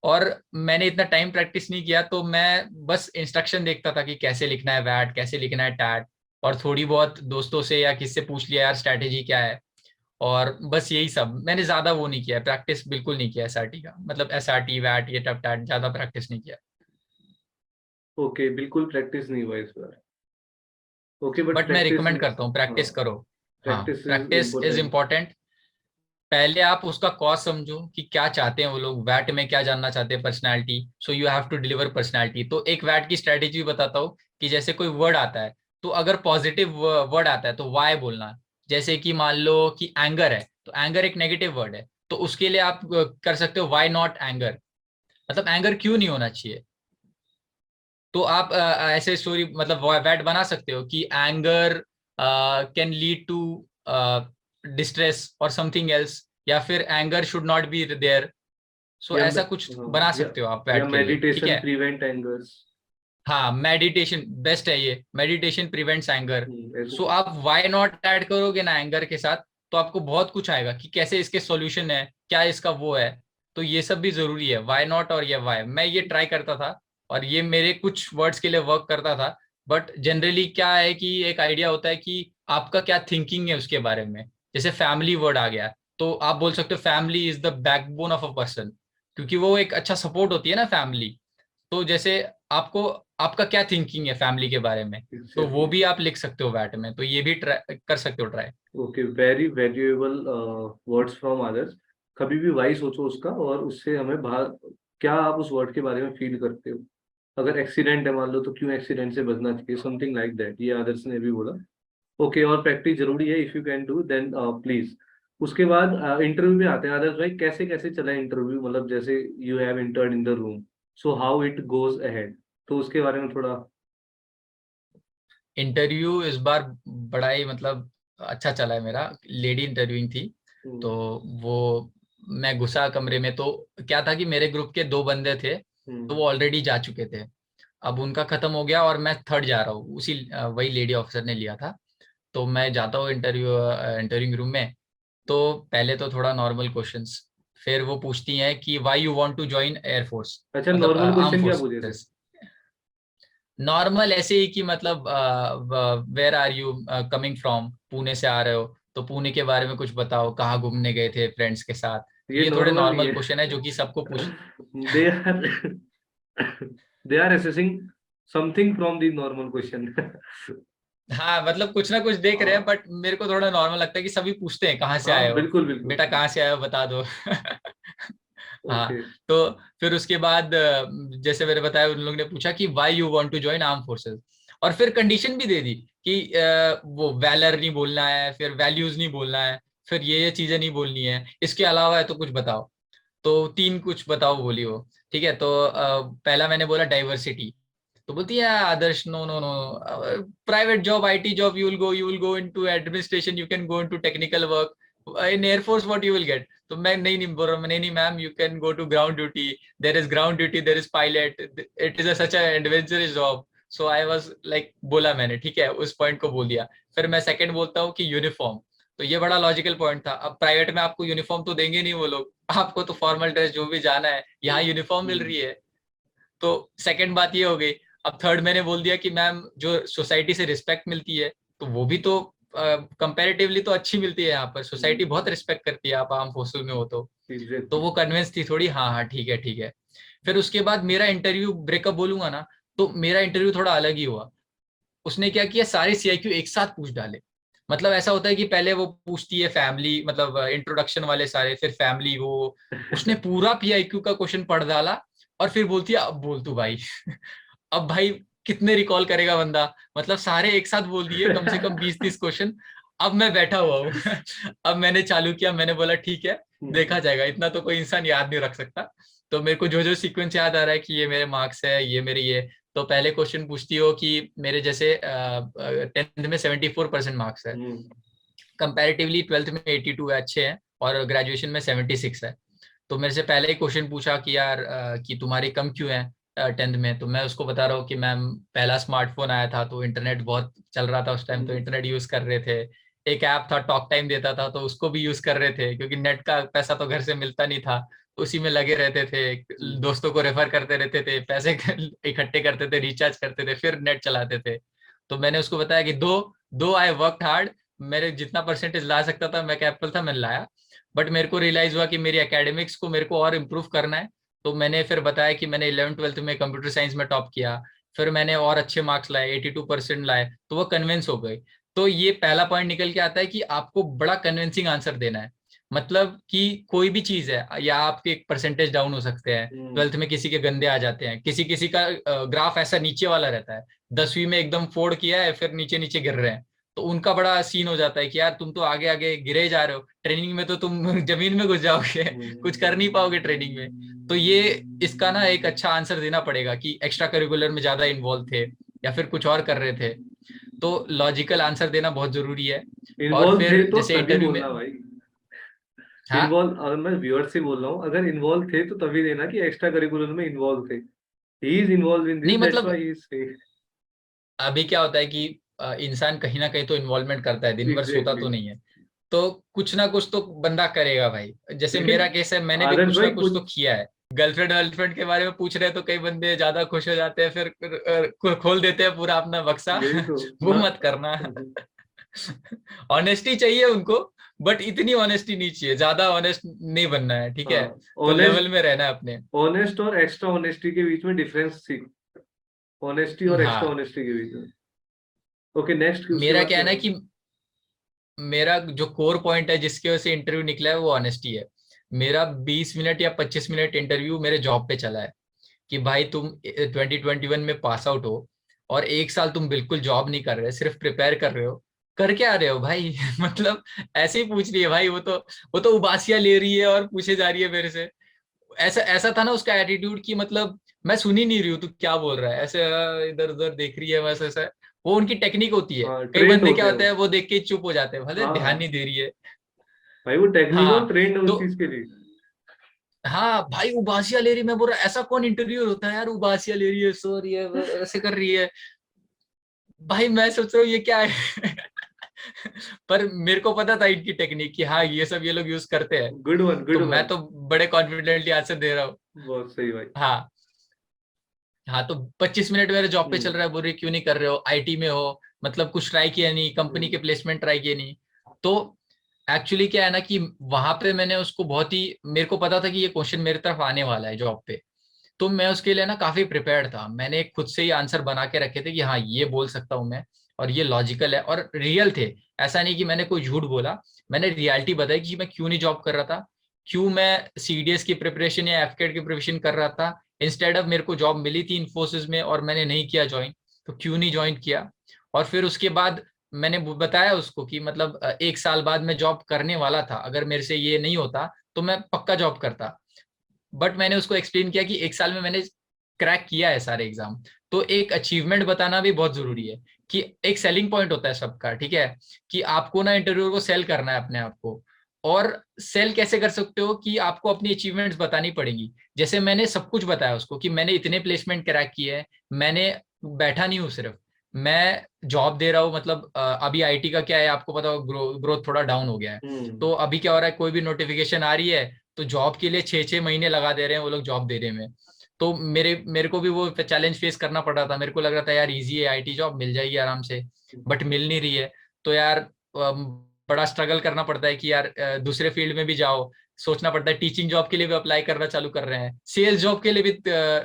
और मैंने इतना टाइम प्रैक्टिस नहीं किया, तो मैं बस इंस्ट्रक्शन देखता था कि कैसे लिखना है वैट, कैसे लिखना है टैट, और थोड़ी बहुत दोस्तों से या किससे पूछ लिया यार स्ट्रैटेजी क्या है। और बस यही सब, मैंने ज्यादा वो नहीं किया, प्रैक्टिस बिल्कुल नहीं किया एसआरटी का, मतलब एसआरटी वैट ये टप टैट ज्यादा प्रैक्टिस नहीं किया। ओके, बिल्कुल प्रैक्टिस नहीं हुआ इस बार। ओके, बट बट मैं प्रैक्टिस रिकमेंड इज, करता हूँ हाँ, प्रैक्टिस करो। हाँ, practice is practice is important. Important. पहले आप उसका कॉज समझो कि क्या चाहते हैं वो लोग, वैट में क्या जानना चाहते हैं, personality, so you have to deliver personality. तो एक वैट की स्ट्रेटेजी भी बताता हूँ कि जैसे कोई वर्ड आता है, तो अगर पॉजिटिव वर्ड आता है तो वाई बोलना। जैसे कि मान लो कि एंगर है, तो एंगर एक नेगेटिव वर्ड है, तो उसके लिए आप कर सकते हो वाई नॉट एंगर, मतलब एंगर क्यों नहीं होना चाहिए। तो आप ऐसे स्टोरी मतलब वैट बना सकते हो कि anger can lead to distress और समथिंग एल्स, या फिर anger should not be there. So या ऐसा कुछ हाँ, बना या सकते हो आप या वैट के लिए, ठीक मेडिटेशन है। Prevent angers. हाँ, मेडिटेशन बेस्ट है, ये मेडिटेशन प्रिवेंट्स एंगर। ऐसे सो आप व्हाई नॉट ऐड करोगे ना एंगर के साथ, तो आपको बहुत कुछ आएगा कि कैसे इसके सॉल्यूशन है, क्या इसका वो है। तो ये सब भी जरूरी है, व्हाई नॉट और ये व्हाई, मैं ये ट्राई करता था और ये मेरे कुछ वर्ड्स के लिए वर्क करता था। बट जनरली क्या है कि एक आइडिया होता है कि आपका क्या थिंकिंग है उसके बारे में। जैसे फैमिली वर्ड आ गया, तो आप बोल सकते हो family is the backbone of a person, क्योंकि वो एक अच्छा सपोर्ट होती है ना फैमिली। तो जैसे आपको, आपका क्या थिंकिंग है फैमिली के बारे में, तो वो एग्जैक्टली। भी आप लिख सकते हो वैट में, तो ये भी ट्राई कर सकते हो try. Okay, very valuable words from others. कभी भी वाई सोचो उसका, और उससे हमें बाहर, क्या आप उस वर्ड के बारे में फील करते हो। अगर एक्सीडेंट है मान लो, तो क्यों एक्सीडेंट से बचना चाहिए, समथिंग लाइक दैट, ये आदर्श ने भी बोला। ओके, और प्रैक्टिस जरूरी है, if you can do then please. उसके बाद इंटरव्यू में आते हैं आदर्श भाई, कैसे कैसे चला इंटरव्यू, मतलब जैसे you have intern in the room, so how it goes ahead, तो उसके बारे में थोड़ा। इंटरव्यू इस बार बड़ा ही मतलब अच्छा चला है मेरा, लेडी इंटरव्यूइंग थी। हम्म। तो वो, मैं घुसा कमरे में, तो क्या था कि मेरे ग्रुप के दो बंदे थे, तो हम्म। वो ऑलरेडी जा चुके थे। अब उनका खत्म हो गया और मैं थर्ड जा रहा हूँ, उसी वही लेडी ऑफिसर ने लिया था। तो मैं जाता हूँ इंटरव्यूइंग रूम में। तो पहले तो थोड़ा नॉर्मल क्वेश्चंस, फिर वो पूछती हैं कि why you want to join air force, अच्छा, मतलब नॉर्मल आर्म क्वेश्चन क्या पूछे थे? फोर्सेस। नॉर्मल ऐसे ही कि मतलब where are you coming from, Pune से आ रहे हो तो पुणे के बारे में कुछ बताओ, कहाँ घूमने गए थे फ्रेंड्स के साथ। तो ये ये थोड़े नॉर्मल नहीं नॉर्मल है। क्वेश्चन है जो कि सबको पूछ। They are they are assessing something from the normal question. हाँ मतलब कुछ ना कुछ देख रहे हैं, हाँ। बट मेरे को थोड़ा नॉर्मल लगता है कि सभी पूछते हैं कहाँ से हाँ, आए हो, बिल्कुल बिल्कुल। बेटा कहाँ से आए हो बता दो। हाँ। ओके। तो फिर उसके बाद जैसे मैंने बताया, उन लोगों ने पूछा कि why you want to join arm forces, और फिर कंडीशन भी दे दी कि वो वैलर नहीं बोलना है, फिर वैल्यूज नहीं बोलना है, फिर ये चीजें नहीं बोलनी है, इसके अलावा है तो कुछ बताओ। तो तीन कुछ बताओ बोली वो। ठीक है, तो पहला मैंने बोला डाइवर्सिटी। तो बोलती है Adarsh, no no no, private job, IT job, you will go into administration, you can go into technical work, in air force what you will get. तो मैं नहीं नहीं बोल रहा, नहीं नहीं ma'am, you can go to ground duty, there is ground duty, there is pilot, it is such adventurous job. So I was like, बोला मैंने, ठीक है, उस पॉइंट को बोल दिया। फिर मैं सेकंड बोलता हूँ कि यूनिफॉर्म। तो ये बड़ा लॉजिकल पॉइंट था, अब प्राइवेट में आपको यूनिफॉर्म तो देंगे नहीं वो लोग, आपको तो फॉर्मल ड्रेस जो भी जाना है, यहाँ यूनिफॉर्म मिल रही है। तो सेकंड बात ये हो गई। अब थर्ड मैंने बोल दिया कि मैम जो सोसाइटी से रिस्पेक्ट मिलती है, तो वो भी तो कंपैरेटिवली तो अच्छी मिलती है, यहाँ पर सोसाइटी बहुत रिस्पेक्ट करती है, आप आर्म फोर्सेस में हो तो एग्जैक्टली। वो कन्विंस थी थोड़ी, हाँ हाँ ठीक है ठीक है। फिर उसके बाद मेरा इंटरव्यू ब्रेकअप बोलूंगा ना, तो मेरा इंटरव्यू थोड़ा अलग ही हुआ। उसने क्या किया, सारे सीआईक्यू एक साथ पूछ डाले। मतलब ऐसा होता है कि पहले वो पूछती है फैमिली, मतलब इंट्रोडक्शन वाले सारे, फिर फैमिली वो, उसने पूरा पीआईक्यू का क्वेश्चन पढ़ डाला। और फिर बोलती है अब बोल तू भाई। अब भाई कितने रिकॉल करेगा बंदा, मतलब सारे एक साथ बोल दिए, कम से कम 20-30 क्वेश्चन। अब मैं बैठा हुआ हूँ। अब मैंने चालू किया, मैंने बोला ठीक है, देखा जाएगा, इतना तो कोई इंसान याद नहीं रख सकता। तो मेरे को जो जो सीक्वेंस याद आ रहा है कि ये मेरे मार्क्स है, ये मेरे ये। तो पहले क्वेश्चन पूछती हो कि मेरे जैसे 10th में 74% मार्क्स है, कंपैरेटिवली 12th में 82 है, अच्छे हैं, और ग्रेजुएशन में 76 है। तो मेरे से पहले ही क्वेश्चन पूछा कि यार कि तुम्हारी कम क्यों है 10th में। तो मैं उसको बता रहा हूँ कि मैम पहला स्मार्टफोन आया था, तो इंटरनेट बहुत चल रहा था उस टाइम, तो इंटरनेट यूज कर रहे थे। एक ऐप था टॉक टाइम देता था, तो उसको भी यूज कर रहे थे, क्योंकि नेट का पैसा तो घर से मिलता नहीं था, तो उसी में लगे रहते थे, दोस्तों को रेफर करते रहते थे, पैसे इकट्ठे करते थे, रिचार्ज करते थे, फिर नेट चलाते थे। तो मैंने उसको बताया कि दो दो आई वर्क हार्ड, मेरे जितना परसेंटेज ला सकता था, मैं कैपेबल था, मैंने लाया। बट मेरे को रियलाइज हुआ कि मेरी एकेडमिक्स को मेरे को और इम्प्रूव करना है। तो मैंने फिर बताया कि मैंने 11th-12th में कंप्यूटर साइंस में टॉप किया, फिर मैंने और अच्छे मार्क्स लाए, 82% लाए, तो वो कन्विंस हो गई। तो ये पहला पॉइंट निकल के आता है कि आपको बड़ा कन्विंसिंग आंसर देना है। मतलब कि कोई भी चीज है, या आपके परसेंटेज डाउन हो सकते हैं, 12th में किसी के गंदे आ जाते हैं, किसी किसी का ग्राफ ऐसा नीचे वाला रहता है, 10वीं में एकदम फोड़ किया है, फिर नीचे नीचे गिर रहे हैं। तो उनका बड़ा सीन हो जाता है कि यार तुम तो आगे आगे गिरे जा रहे हो, ट्रेनिंग में तो तुम जमीन में घुस जाओगे, कुछ कर नहीं पाओगे ट्रेनिंग में। तो ये, इसका ना एक अच्छा आंसर देना पड़ेगा कि एक्स्ट्रा करिकुलर में ज्यादा इन्वॉल्व थे, या फिर कुछ और कर रहे थे। तो लॉजिकल आंसर देना बहुत जरूरी है। और इन्वॉल्व थे फिर तो जैसे तभी इंटरव्यू में, बोलना भाई। हाँ इन्वॉल्व, अगर मैं व्यूअर से बोल रहा हूँ, अगर इन्वॉल्व थे तो तभी देना कि एक्स्ट्रा करिकुलर में इन्वॉल्व थे। he is involved in नहीं this, that's why मतलब he is saying. अभी क्या होता है कि इंसान कहीं ना कहीं तो इन्वॉल्वमेंट करता है, दिन भर सोता तो Exactly. नहीं है, तो कुछ ना कुछ तो बंदा करेगा भाई। जैसे लेकिन मेरा केस है, मैंने भी आदर्श कुछ भाई ना कुछ कुछ, तो किया है। गर्लफ्रेंड वर्लफ्रेंड के बारे में पूछ रहे हैं तो कई बंदे ज्यादा खुश हो जाते हैं, फिर खोल देते हैं पूरा अपना बक्सा। यही तो वो ना। मत करना। ऑनेस्टी चाहिए उनको, बट इतनी ऑनेस्टी नहीं चाहिए, ज्यादा ऑनेस्ट नहीं बनना है, ठीक है। हाँ, तो ऑनेस्ट, लेवल में रहना है अपने। ऑनेस्ट और एक्स्ट्रा ऑनेस्टी के बीच में डिफरेंस सीख, ऑनेस्टी और एक्स्ट्रा हाँ, ऑनेस्टी के बीच में। ओके नेक्स्ट, उसके मेरा बाद क्या है क्या ना हुआ? कि मेरा जो कोर पॉइंट है जिसकी वजह से इंटरव्यू निकला है वो ऑनेस्टी है। मेरा 20 मिनट या 25 मिनट इंटरव्यू मेरे जॉब पे चला है कि भाई तुम 2021 में पास आउट हो और 1 साल तुम बिल्कुल जॉब नहीं कर रहे, सिर्फ प्रिपेयर कर रहे हो। कर क्या रहे हो भाई? मतलब ऐसे ही पूछ रही है भाई, वो तो उबासियां ले रही है और पूछे जा रही है मेरे से। ऐसा ऐसा था ना उसका एटीट्यूड कि मतलब मैं सुन ही नहीं रही हूँ, तू क्या बोल रहा है, ऐसे इधर उधर देख रही है बस ऐसा। वो उनकी टेक्निक होती है। हाँ, कई ट्रेंड बंदे होते क्या हैं होते वो। हैं, वो देख के ही चुप हो जाते हैं, भले हाँ ध्यान हाँ, नहीं दे रही है। भाई वो टेक्निक और हाँ ट्रेंड है तो उस चीज के लिए। हाँ भाई उबासिया ले रही, मैं बोल रहा ऐसा कौन इंटरव्यू होता है यार, उबासिया ले रही है, सो रही है, ऐसे कर रही है। भाई मैं सोच रहा हूँ ये क्या है। पर मेरे को पता था इनकी टेक्निक कि हाँ ये सब ये लोग यूज करते हैं। गुड वन, तो गुड मैं वन। तो बड़े कॉन्फिडेंटली आंसर दे रहा हूँ। बहुत सही भाई। हाँ हाँ, तो 25 मिनट मेरे जॉब पे चल हम्म रहा है, बोल रही क्यों नहीं कर रहे हो, आईटी में हो, मतलब कुछ ट्राई किया नहीं, कंपनी के हम्म प्लेसमेंट ट्राई किए नहीं। तो एक्चुअली क्या है ना कि वहां पे मैंने उसको बहुत ही, मेरे को पता था कि ये क्वेश्चन मेरी तरफ आने वाला है जॉब पे। तो मैं उसके लिए ना काफी प्रिपेयर्ड था, मैंने खुद से ही आंसर बना के रखे थे कि हाँ ये बोल सकता हूँ मैं, और ये लॉजिकल है और रियल थे। ऐसा नहीं कि मैंने कोई झूठ बोला, मैंने रियलिटी बताई कि मैं क्यों नहीं जॉब कर रहा था, क्यों मैं सीडीएस की प्रिपरेशन या एफकेट की प्रिपरेशन कर रहा था। इंस्टेड ऑफ मेरे को जॉब मिली थी इन्फोसिस में और मैंने नहीं किया ज्वाइन, तो क्यों नहीं ज्वाइन किया। और फिर उसके बाद मैंने बताया उसको कि मतलब 1 साल बाद मैं जॉब करने वाला था, अगर मेरे से ये नहीं होता तो मैं पक्का जॉब करता। बट मैंने उसको एक्सप्लेन किया कि 1 साल में मैंने क्रैक किया है सारे एग्जाम। तो एक अचीवमेंट बताना भी बहुत जरूरी है, कि एक सेलिंग पॉइंट होता है सबका, ठीक है, कि आपको ना इंटरव्यूअर को सेल करना है अपने आप को। और सेल कैसे कर सकते हो कि आपको अपनी अचीवमेंट्स बतानी पड़ेंगी। जैसे मैंने सब कुछ बताया उसको कि मैंने इतने प्लेसमेंट क्रैक किए हैं, मैंने बैठा नहीं हूँ सिर्फ, मैं जॉब दे रहा हूँ। मतलब अभी आईटी का क्या है आपको पता हो, ग्रोथ थोड़ा डाउन हो गया है। हम्म तो अभी क्या हो रहा है, कोई भी नोटिफिकेशन आ रही है तो जॉब के लिए 6 6 महीने लगा दे रहे हैं वो लोग जॉब देने में। तो मेरे को भी वो चैलेंज फेस करना पड़ रहा था, मेरे को लग रहा था यार इजी है, आईटी जॉब मिल जाएगी आराम से, बट मिल नहीं रही है। तो यार बड़ा स्ट्रगल करना पड़ता है कि यार दूसरे फील्ड में भी जाओ, सोचना पड़ता है। टीचिंग जॉब के लिए भी अप्लाई करना चालू कर रहे हैं, सेल्स जॉब के लिए भी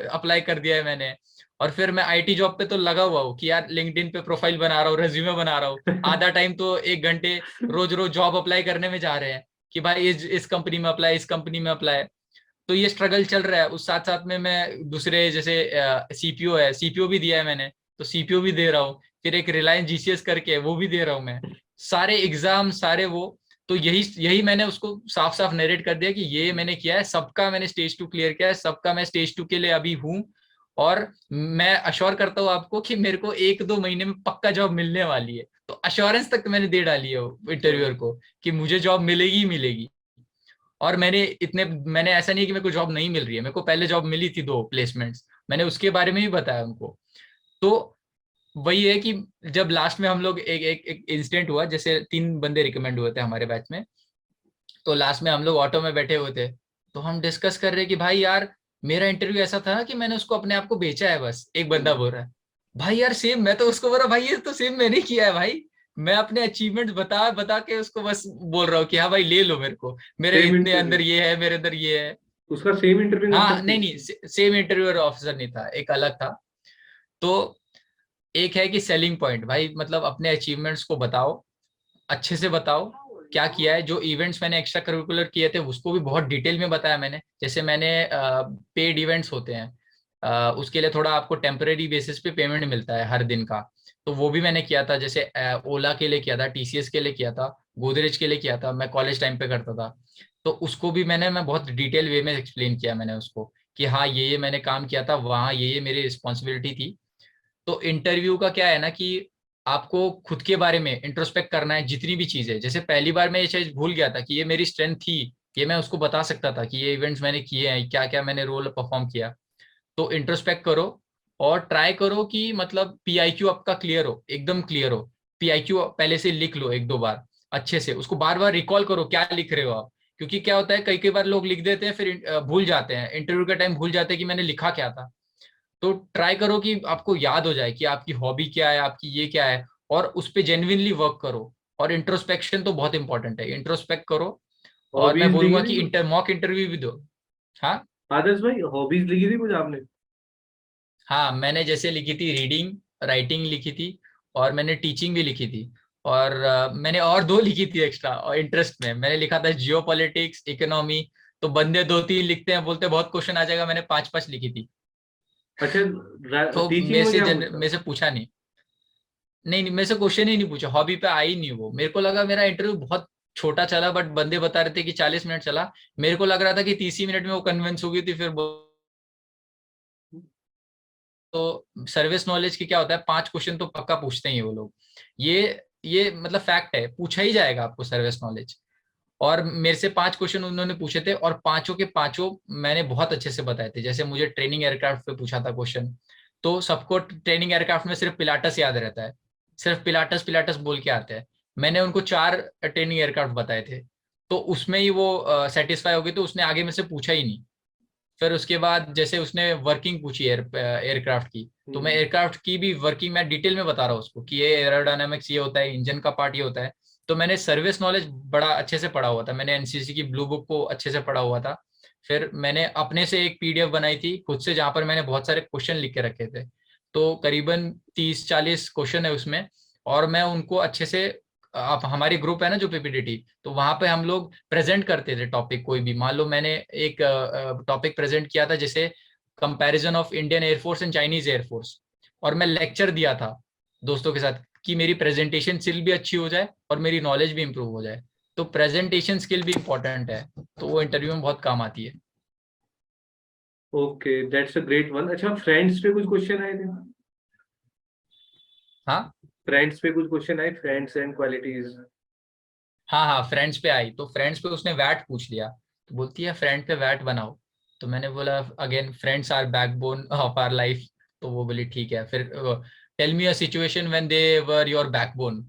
अप्लाई कर दिया है मैंने। और फिर मैं आईटी जॉब पे तो लगा हुआ हूँ कि यार लिंक्डइन पे प्रोफाइल बना रहा हूँ, रेज्यूमे बना रहा हूँ। आधा टाइम तो 1 घंटे रोज रोज जॉब अप्लाई करने में जा रहे हैं कि भाई इस कंपनी में अप्लाई, इस कंपनी में अप्लाई। तो ये स्ट्रगल चल रहा है। उस साथ साथ में मैं दूसरे जैसे सीपीओ है, सीपीओ भी दिया है मैंने, तो सीपीओ भी दे रहा हूँ। फिर एक रिलायंस जीसीएस करके है, वो भी दे रहा हूँ मैं। सारे एग्जाम सारे वो, तो यही यही मैंने उसको साफ साफ नरेट कर दिया कि ये मैंने किया है, सबका मैंने स्टेज 2 क्लियर किया है, सबका मैं स्टेज 2 के लिए अभी हूँ। और मैं अश्योर करता हूँ आपको कि मेरे को 1 2 महीने में पक्का जॉब मिलने वाली है। तो अश्योरेंस तक मैंने दे डाली है इंटरव्यूअर को कि मुझे जॉब मिलेगी ही मिलेगी। और मैंने ऐसा नहीं है कि मेरे को जॉब नहीं मिल रही है, मेरे को पहले जॉब मिली थी 2 प्लेसमेंट्स, मैंने उसके बारे में भी बताया उनको। तो वही है कि जब लास्ट में हम लोग एक इंसिडेंट हुआ, जैसे 3 बंदे रिकमेंड हुए थे हमारे बैच में। तो लास्ट में हम लोग ऑटो में बैठे हुए थे, तो हम डिस्कस कर रहे कि भाई यार मेरा इंटरव्यू ऐसा था ना कि मैंने उसको अपने आप को बेचा है बस। एक बंदा बोल रहा है भाई यार सेम, मैं तो उसको बोल रहा भाई ये तो सेम मैंने किया है भाई। मैं अपने अचीवमेंट बता बता के उसको बस बोल रहा हूँ कि हाँ भाई ले लो मेरे को, मेरे सेम इतने इंटरव्यू, अंदर ये है, मेरे अंदर ये है। उसका सेम इंटरव्यू हाँ मतलब नहीं नहीं, सेम इंटरव्यूअर ऑफिसर नहीं था, एक अलग था। तो एक है कि सेलिंग पॉइंट भाई, मतलब अपने अचीवमेंट्स को बताओ, अच्छे से बताओ क्या किया है। जो इवेंट्स मैंने एक्स्ट्रा करिकुलर किए थे उसको भी बहुत डिटेल में बताया मैंने। जैसे मैंने पेड इवेंट्स होते हैं, उसके लिए थोड़ा आपको टेम्परेरी बेसिस पे पेमेंट मिलता है हर दिन का। तो वो भी मैंने किया था, जैसे ओला के लिए किया था, टीसीएस के लिए किया था, गोदरेज के लिए किया था, मैं कॉलेज टाइम पे करता था। तो उसको भी मैं बहुत डिटेल वे में एक्सप्लेन किया मैंने उसको कि हाँ ये मैंने काम किया था वहाँ, ये मेरी रिस्पॉन्सिबिलिटी थी। तो इंटरव्यू का क्या है ना कि आपको खुद के बारे में इंट्रोस्पेक्ट करना है, जितनी भी चीजें, जैसे पहली बार मैं ये चीज भूल गया था कि ये मेरी स्ट्रेंथ थी, ये मैं उसको बता सकता था कि ये इवेंट्स मैंने किए हैं, क्या क्या मैंने रोल परफॉर्म किया। तो इंट्रोस्पेक्ट करो और ट्राई करो कि मतलब पीआईक्यू आपका क्लियर हो, एकदम क्लियर हो। पीआईक्यू पहले से लिख लो एक दो बार अच्छे से, उसको बार बार रिकॉल करो क्या लिख रहे हो आप। क्योंकि क्या होता है कई कई बार लोग लिख देते हैं फिर भूल जाते हैं, इंटरव्यू के टाइम भूल जाते हैं कि मैंने लिखा क्या था। तो ट्राई करो कि आपको याद हो जाए कि आपकी हॉबी क्या है, आपकी ये क्या है, और उस पे जेन्युइनली वर्क करो। और इंट्रोस्पेक्शन तो बहुत इंपॉर्टेंट है, इंट्रोस्पेक्ट करो। और मैं हॉबीज लिखी बोलूंगा थी कि कुछ? मॉक इंटरव्यू भी दो। हाँ। आदर्श भाई, हॉबीज लिखी थी कुछ आपने? हाँ, मैंने जैसे लिखी थी रीडिंग, राइटिंग लिखी थी, और मैंने टीचिंग भी लिखी थी। और मैंने और दो लिखी थी एक्स्ट्रा और इंटरेस्ट में, मैंने लिखा था जियो पॉलिटिक्स, इकोनॉमी। तो बंदे दो तीन लिखते हैं, बोलते हैं बहुत क्वेश्चन आ जाएगा, मैंने पांच पांच लिखी थी। अच्छा, तो टीचिंग में क्या पूछता? मेरे से पूछा नहीं। नहीं नहीं, मेरे से क्वेश्चन ही नहीं पूछा, हॉबी पे आई नहीं वो। मेरे को लगा मेरा इंटरव्यू बहुत छोटा चला, बट बंदे बता रहे थे कि 40 मिनट चला। मेरे को लग रहा था कि 30 ही मिनट में वो कन्विंस हो गई थी। फिर तो सर्विस नॉलेज की क्या होता है, पांच क्वेश्चन तो पक्का पूछते ही हैं वो लोग। ये मतलब फैक्ट है, पूछा ही जाएगा आपको सर्विस नॉलेज। और मेरे से पांच क्वेश्चन उन्होंने पूछे थे, और पांचों के पांचों मैंने बहुत अच्छे से बताए थे। जैसे मुझे ट्रेनिंग एयरक्राफ्ट पे पूछा था क्वेश्चन, तो सबको ट्रेनिंग एयरक्राफ्ट में सिर्फ पिलाटस याद रहता है, सिर्फ पिलाटस पिलाटस बोल के आते हैं। मैंने उनको चार ट्रेनिंग एयरक्राफ्ट बताए थे, तो उसमें ही वो सेटिस्फाई हो गई, तो उसने आगे में से पूछा ही नहीं। फिर उसके बाद जैसे उसने वर्किंग पूछी एयरक्राफ्ट की, तो मैं हम्म। एयरक्राफ्ट की भी वर्किंग मैं डिटेल में बता रहा हूँ उसको कि ये एरोडायनामिक्स ये होता है, इंजन का पार्ट ये होता है। तो मैंने सर्विस नॉलेज बड़ा अच्छे से पढ़ा हुआ था, मैंने एनसीसी की ब्लू बुक को अच्छे से पढ़ा हुआ था। फिर मैंने अपने से एक पीडीएफ बनाई थी खुद से, जहां पर मैंने बहुत सारे क्वेश्चन लिख के रखे थे। तो करीबन 30-40 क्वेश्चन है उसमें। और मैं उनको अच्छे से, आप हमारी ग्रुप है ना जो पीपीटीटी, तो वहां पे हम लोग प्रेजेंट करते थे टॉपिक कोई भी। मान लो मैंने एक टॉपिक प्रेजेंट किया था, जैसे comparison of Indian air force and Chinese air force, और मैं लेक्चर दिया था दोस्तों के साथ कि मेरी प्रेजेंटेशन स्किल भी अच्छी हो जाए और मेरी नॉलेज भी इंप्रूव हो जाए। तो प्रेजेंटेशन स्किल भी इंपॉर्टेंट है, तो वो इंटरव्यू में बहुत काम आती है। Okay, that's a great one. अच्छा, फ्रेंड्स पे कुछ क्वेश्चन आए थे? हाँ फ्रेंड्स पे कुछ क्वेश्चन आए, फ्रेंड्स एंड क्वालिटीज? हाँ हाँ, फ्रेंड्स पे आई, तो फ्रेंड्स पे उसने वैट पूछ लिया। तो बोलती है फ्रेंड पे वैट बनाओ। तो मैंने बोला again, friends are backbone of our life. तो वो बोली ठीक है। फिर tell me a situation when they were your backbone.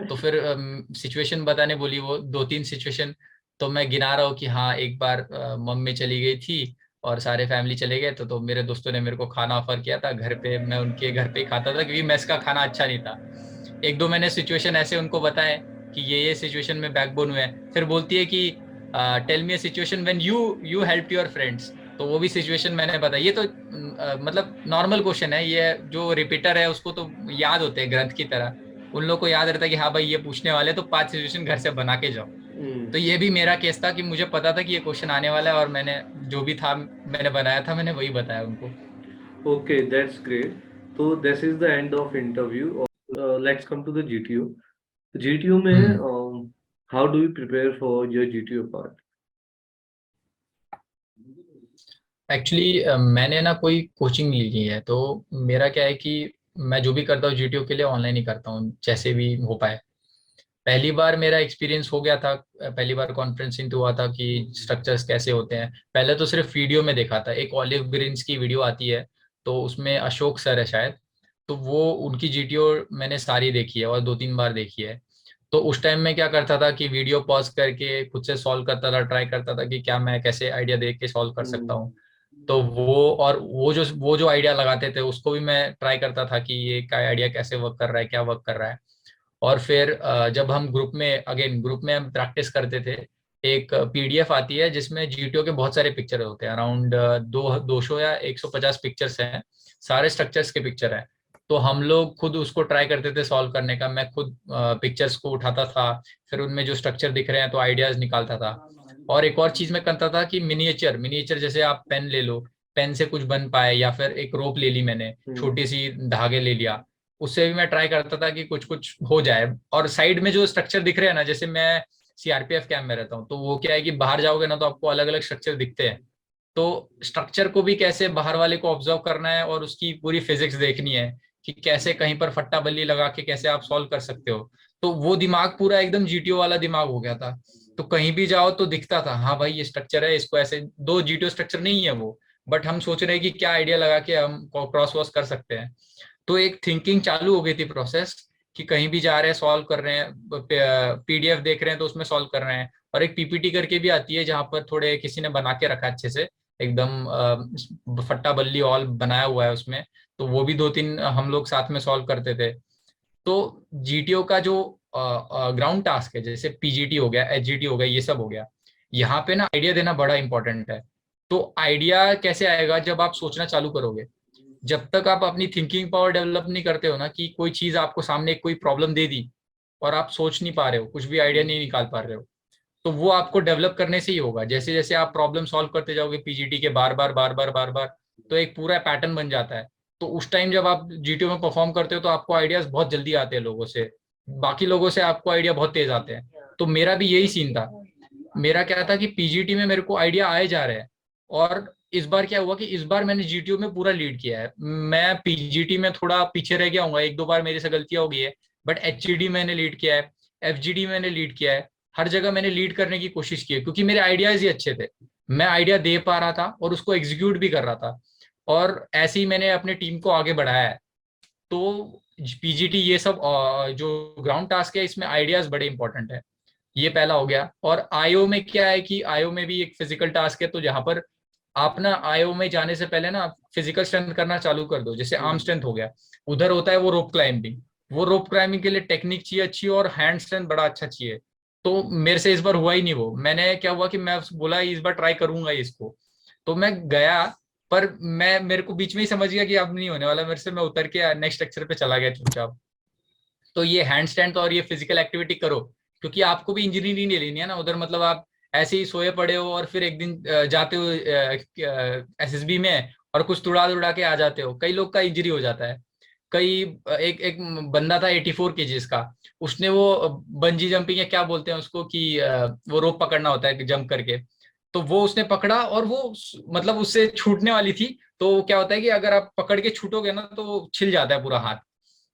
तो फिर सिचुएशन बताने बोली वो, दो तीन सिचुएशन। तो मैं गिना रहा हूँ कि हाँ, एक बार मम्मी चली गई थी और सारे फैमिली चले गए, तो मेरे दोस्तों ने मेरे को खाना ऑफर किया था घर पे, मैं उनके घर पे ही खाता था क्योंकि मेस का खाना अच्छा नहीं था। एक दो मैंने सिचुएशन ऐसे उनको बताए कि ये सिचुएशन में बैकबोन हुए हैं। फिर बोलती है कि tell me a situation when you you help your friends. तो वो भी सिचुएशन मैंने बताई। ये तो मतलब नॉर्मल क्वेश्चन है, ये जो रिपीटर है उसको तो याद होते हैं ग्रंथ की तरह। उन लोग को याद रहता है कि हाँ भाई ये पूछने वाले, तो पांच सिचुएशन घर से बना के जाओ। तो ये भी मेरा केस था कि मुझे पता था कि ये क्वेश्चन आने वाला है, और मैंने जो भी था मैंने बनाया था, मैंने वही बताया उनको। Okay, that's great. तो this is the end of interview. Let's come to the GTU. GTU में hmm. How do you prepare for your GTU part? Actually मैंने ना कोई कोचिंग ली नहीं है, तो मेरा क्या है कि मैं जो भी करता हूँ जीटीओ के लिए ऑनलाइन ही करता हूँ जैसे भी हो पाए। पहली बार मेरा एक्सपीरियंस हो गया था, पहली बार कॉन्फ्रेंसिंग तो हुआ था कि स्ट्रक्चर्स कैसे होते हैं। पहले तो सिर्फ वीडियो में देखा था, एक ऑलिव ग्रीन्स की वीडियो आती है, तो उसमें अशोक सर है शायद। तो वो उनकी जीटीओ मैंने सारी देखी है और दो तीन बार देखी है। तो उस टाइम में क्या करता था कि वीडियो पॉज करके खुद से सॉल्व करता था, ट्राई करता था कि क्या मैं कैसे आइडिया देख के सॉल्व कर सकता हूँ। तो वो जो आइडिया लगाते थे उसको भी मैं ट्राई करता था कि ये क्या आइडिया कैसे वर्क कर रहा है, क्या वर्क कर रहा है। और फिर जब हम ग्रुप में हम प्रैक्टिस करते थे, एक पीडीएफ आती है जिसमें जीटीओ के बहुत सारे पिक्चर होते हैं, अराउंड 200 या 150 पिक्चर्स हैं, सारे स्ट्रक्चर्स के पिक्चर हैं। तो हम लोग खुद उसको ट्राई करते थे सॉल्व करने का, मैं खुद पिक्चर्स को उठाता था, फिर उनमें जो स्ट्रक्चर दिख रहे हैं तो आइडियाज निकालता था। और एक और चीज मैं करता था कि मिनिएचर मिनिएचर, जैसे आप पेन ले लो, पेन से कुछ बन पाए, या फिर एक रोप ले ली मैंने, छोटी सी धागे ले लिया, उससे भी मैं ट्राई करता था कि कुछ कुछ हो जाए। और साइड में जो स्ट्रक्चर दिख रहे हैं ना, जैसे मैं सीआरपीएफ कैंप में रहता हूँ, तो वो क्या है कि बाहर जाओगे ना तो आपको अलग अलग स्ट्रक्चर दिखते हैं। तो स्ट्रक्चर को भी कैसे बाहर वाले को ऑब्जर्व करना है और उसकी पूरी फिजिक्स देखनी है कि कैसे कहीं पर फट्टा बल्ली लगा के कैसे आप सॉल्व कर सकते हो। तो वो दिमाग पूरा एकदम जीटीओ वाला दिमाग हो गया था। तो कहीं भी जाओ तो दिखता था हाँ भाई ये स्ट्रक्चर है, इसको ऐसे, दो जीटीओ स्ट्रक्चर नहीं है वो, बट हम सोच रहे हैं कि क्या आइडिया लगा के हम क्रॉस वॉस कर सकते हैं। तो एक थिंकिंग चालू हो गई थी प्रोसेस कि कहीं भी जा रहे हैं सॉल्व कर रहे हैं, पीडीएफ देख रहे हैं तो उसमें सॉल्व कर रहे हैं। और एक पीपीटी करके भी आती है जहां पर थोड़े किसी ने बना के रखा है अच्छे से, एकदम फट्टा बल्ली ऑल बनाया हुआ है उसमें। तो वो भी दो तीन हम लोग साथ में सॉल्व करते थे। तो जीटीओ का जो ग्राउंड टास्क है, जैसे पीजीटी हो गया, एचजीटी हो गया, ये सब हो गया, यहाँ पे ना आइडिया देना बड़ा इंपॉर्टेंट है। तो आइडिया कैसे आएगा? जब आप सोचना चालू करोगे। जब तक आप अपनी थिंकिंग पावर डेवलप नहीं करते हो ना, कि कोई चीज आपको सामने कोई प्रॉब्लम दे दी और आप सोच नहीं पा रहे हो, कुछ भी आइडिया नहीं निकाल पा रहे हो, तो वो आपको डेवलप करने से ही होगा। जैसे जैसे आप प्रॉब्लम सॉल्व करते जाओगे पीजीटी के बार बार बार बार बार बार, तो एक पूरा पैटर्न बन जाता है। तो उस टाइम जब आप जीटीओ में परफॉर्म करते हो तो आपको आइडियाज बहुत जल्दी आते हैं लोगों से, बाकी लोगों से आपको आइडिया बहुत तेज आते हैं। तो मेरा भी यही सीन था। मेरा क्या था कि पीजीटी में मेरे को आइडिया आए जा रहे हैं, और इस बार क्या हुआ कि इस बार मैंने जीटीओ में पूरा लीड किया है। मैं पीजीटी में थोड़ा पीछे रह गया हूँ, एक दो बार मेरे से गलतियां हो गई है, बट एचजीडी मैंने लीड किया है, एफजीडी मैंने लीड किया है। हर जगह मैंने लीड करने की कोशिश की है, क्योंकि मेरे आइडियाज ही अच्छे थे। मैं आइडिया दे पा रहा था और उसको एग्जीक्यूट भी कर रहा था, और ऐसे ही मैंने अपने टीम को आगे बढ़ाया है। तो पीजीटी ये सब जो ग्राउंड टास्क है, इसमें आइडियाज बड़े इंपॉर्टेंट है। ये पहला हो गया। और आईओ में क्या है कि आईओ में भी एक फिजिकल टास्क है, तो जहां पर आप ना आईओ में जाने से पहले ना फिजिकल स्ट्रेंथ करना चालू कर दो। जैसे आर्म स्ट्रेंथ हो गया, उधर होता है वो रोप क्लाइंबिंग। वो रोप क्लाइंबिंग के लिए टेक्निक चाहिए अच्छी, और हैंड स्ट्रेंथ बड़ा अच्छा चाहिए। तो मेरे से इस बार हुआ ही नहीं वो। मैंने क्या हुआ कि मैं बोला इस बार ट्राई करूंगा इसको, तो मैं गया, पर मैं मेरे को बीच में ही समझ गया कि अब नहीं होने वाला मेरे से। मैं उतर के नेक्स्ट लेक्चर पे चला गया चुपचाप। तो ये हैंड स्टैंड और ये फिजिकल एक्टिविटी करो, क्योंकि आपको भी इंजरी नहीं लेनी है ना उधर। मतलब आप ऐसे ही सोए पड़े हो और फिर एक दिन जाते हो एसएसबी में और कुछ तुड़ा तुड़ा के आ जाते हो, कई लोग का इंजरी हो जाता है। कई एक एक बंदा था 84 केजीज का, उसने वो बंजी जंपिंग या क्या बोलते हैं उसको, कि वो रोप पकड़ना होता है जंप करके। तो वो उसने पकड़ा और वो मतलब उससे छूटने वाली थी। तो क्या होता है कि अगर आप पकड़ के छूटोगे ना तो वो छिल जाता है पूरा हाथ।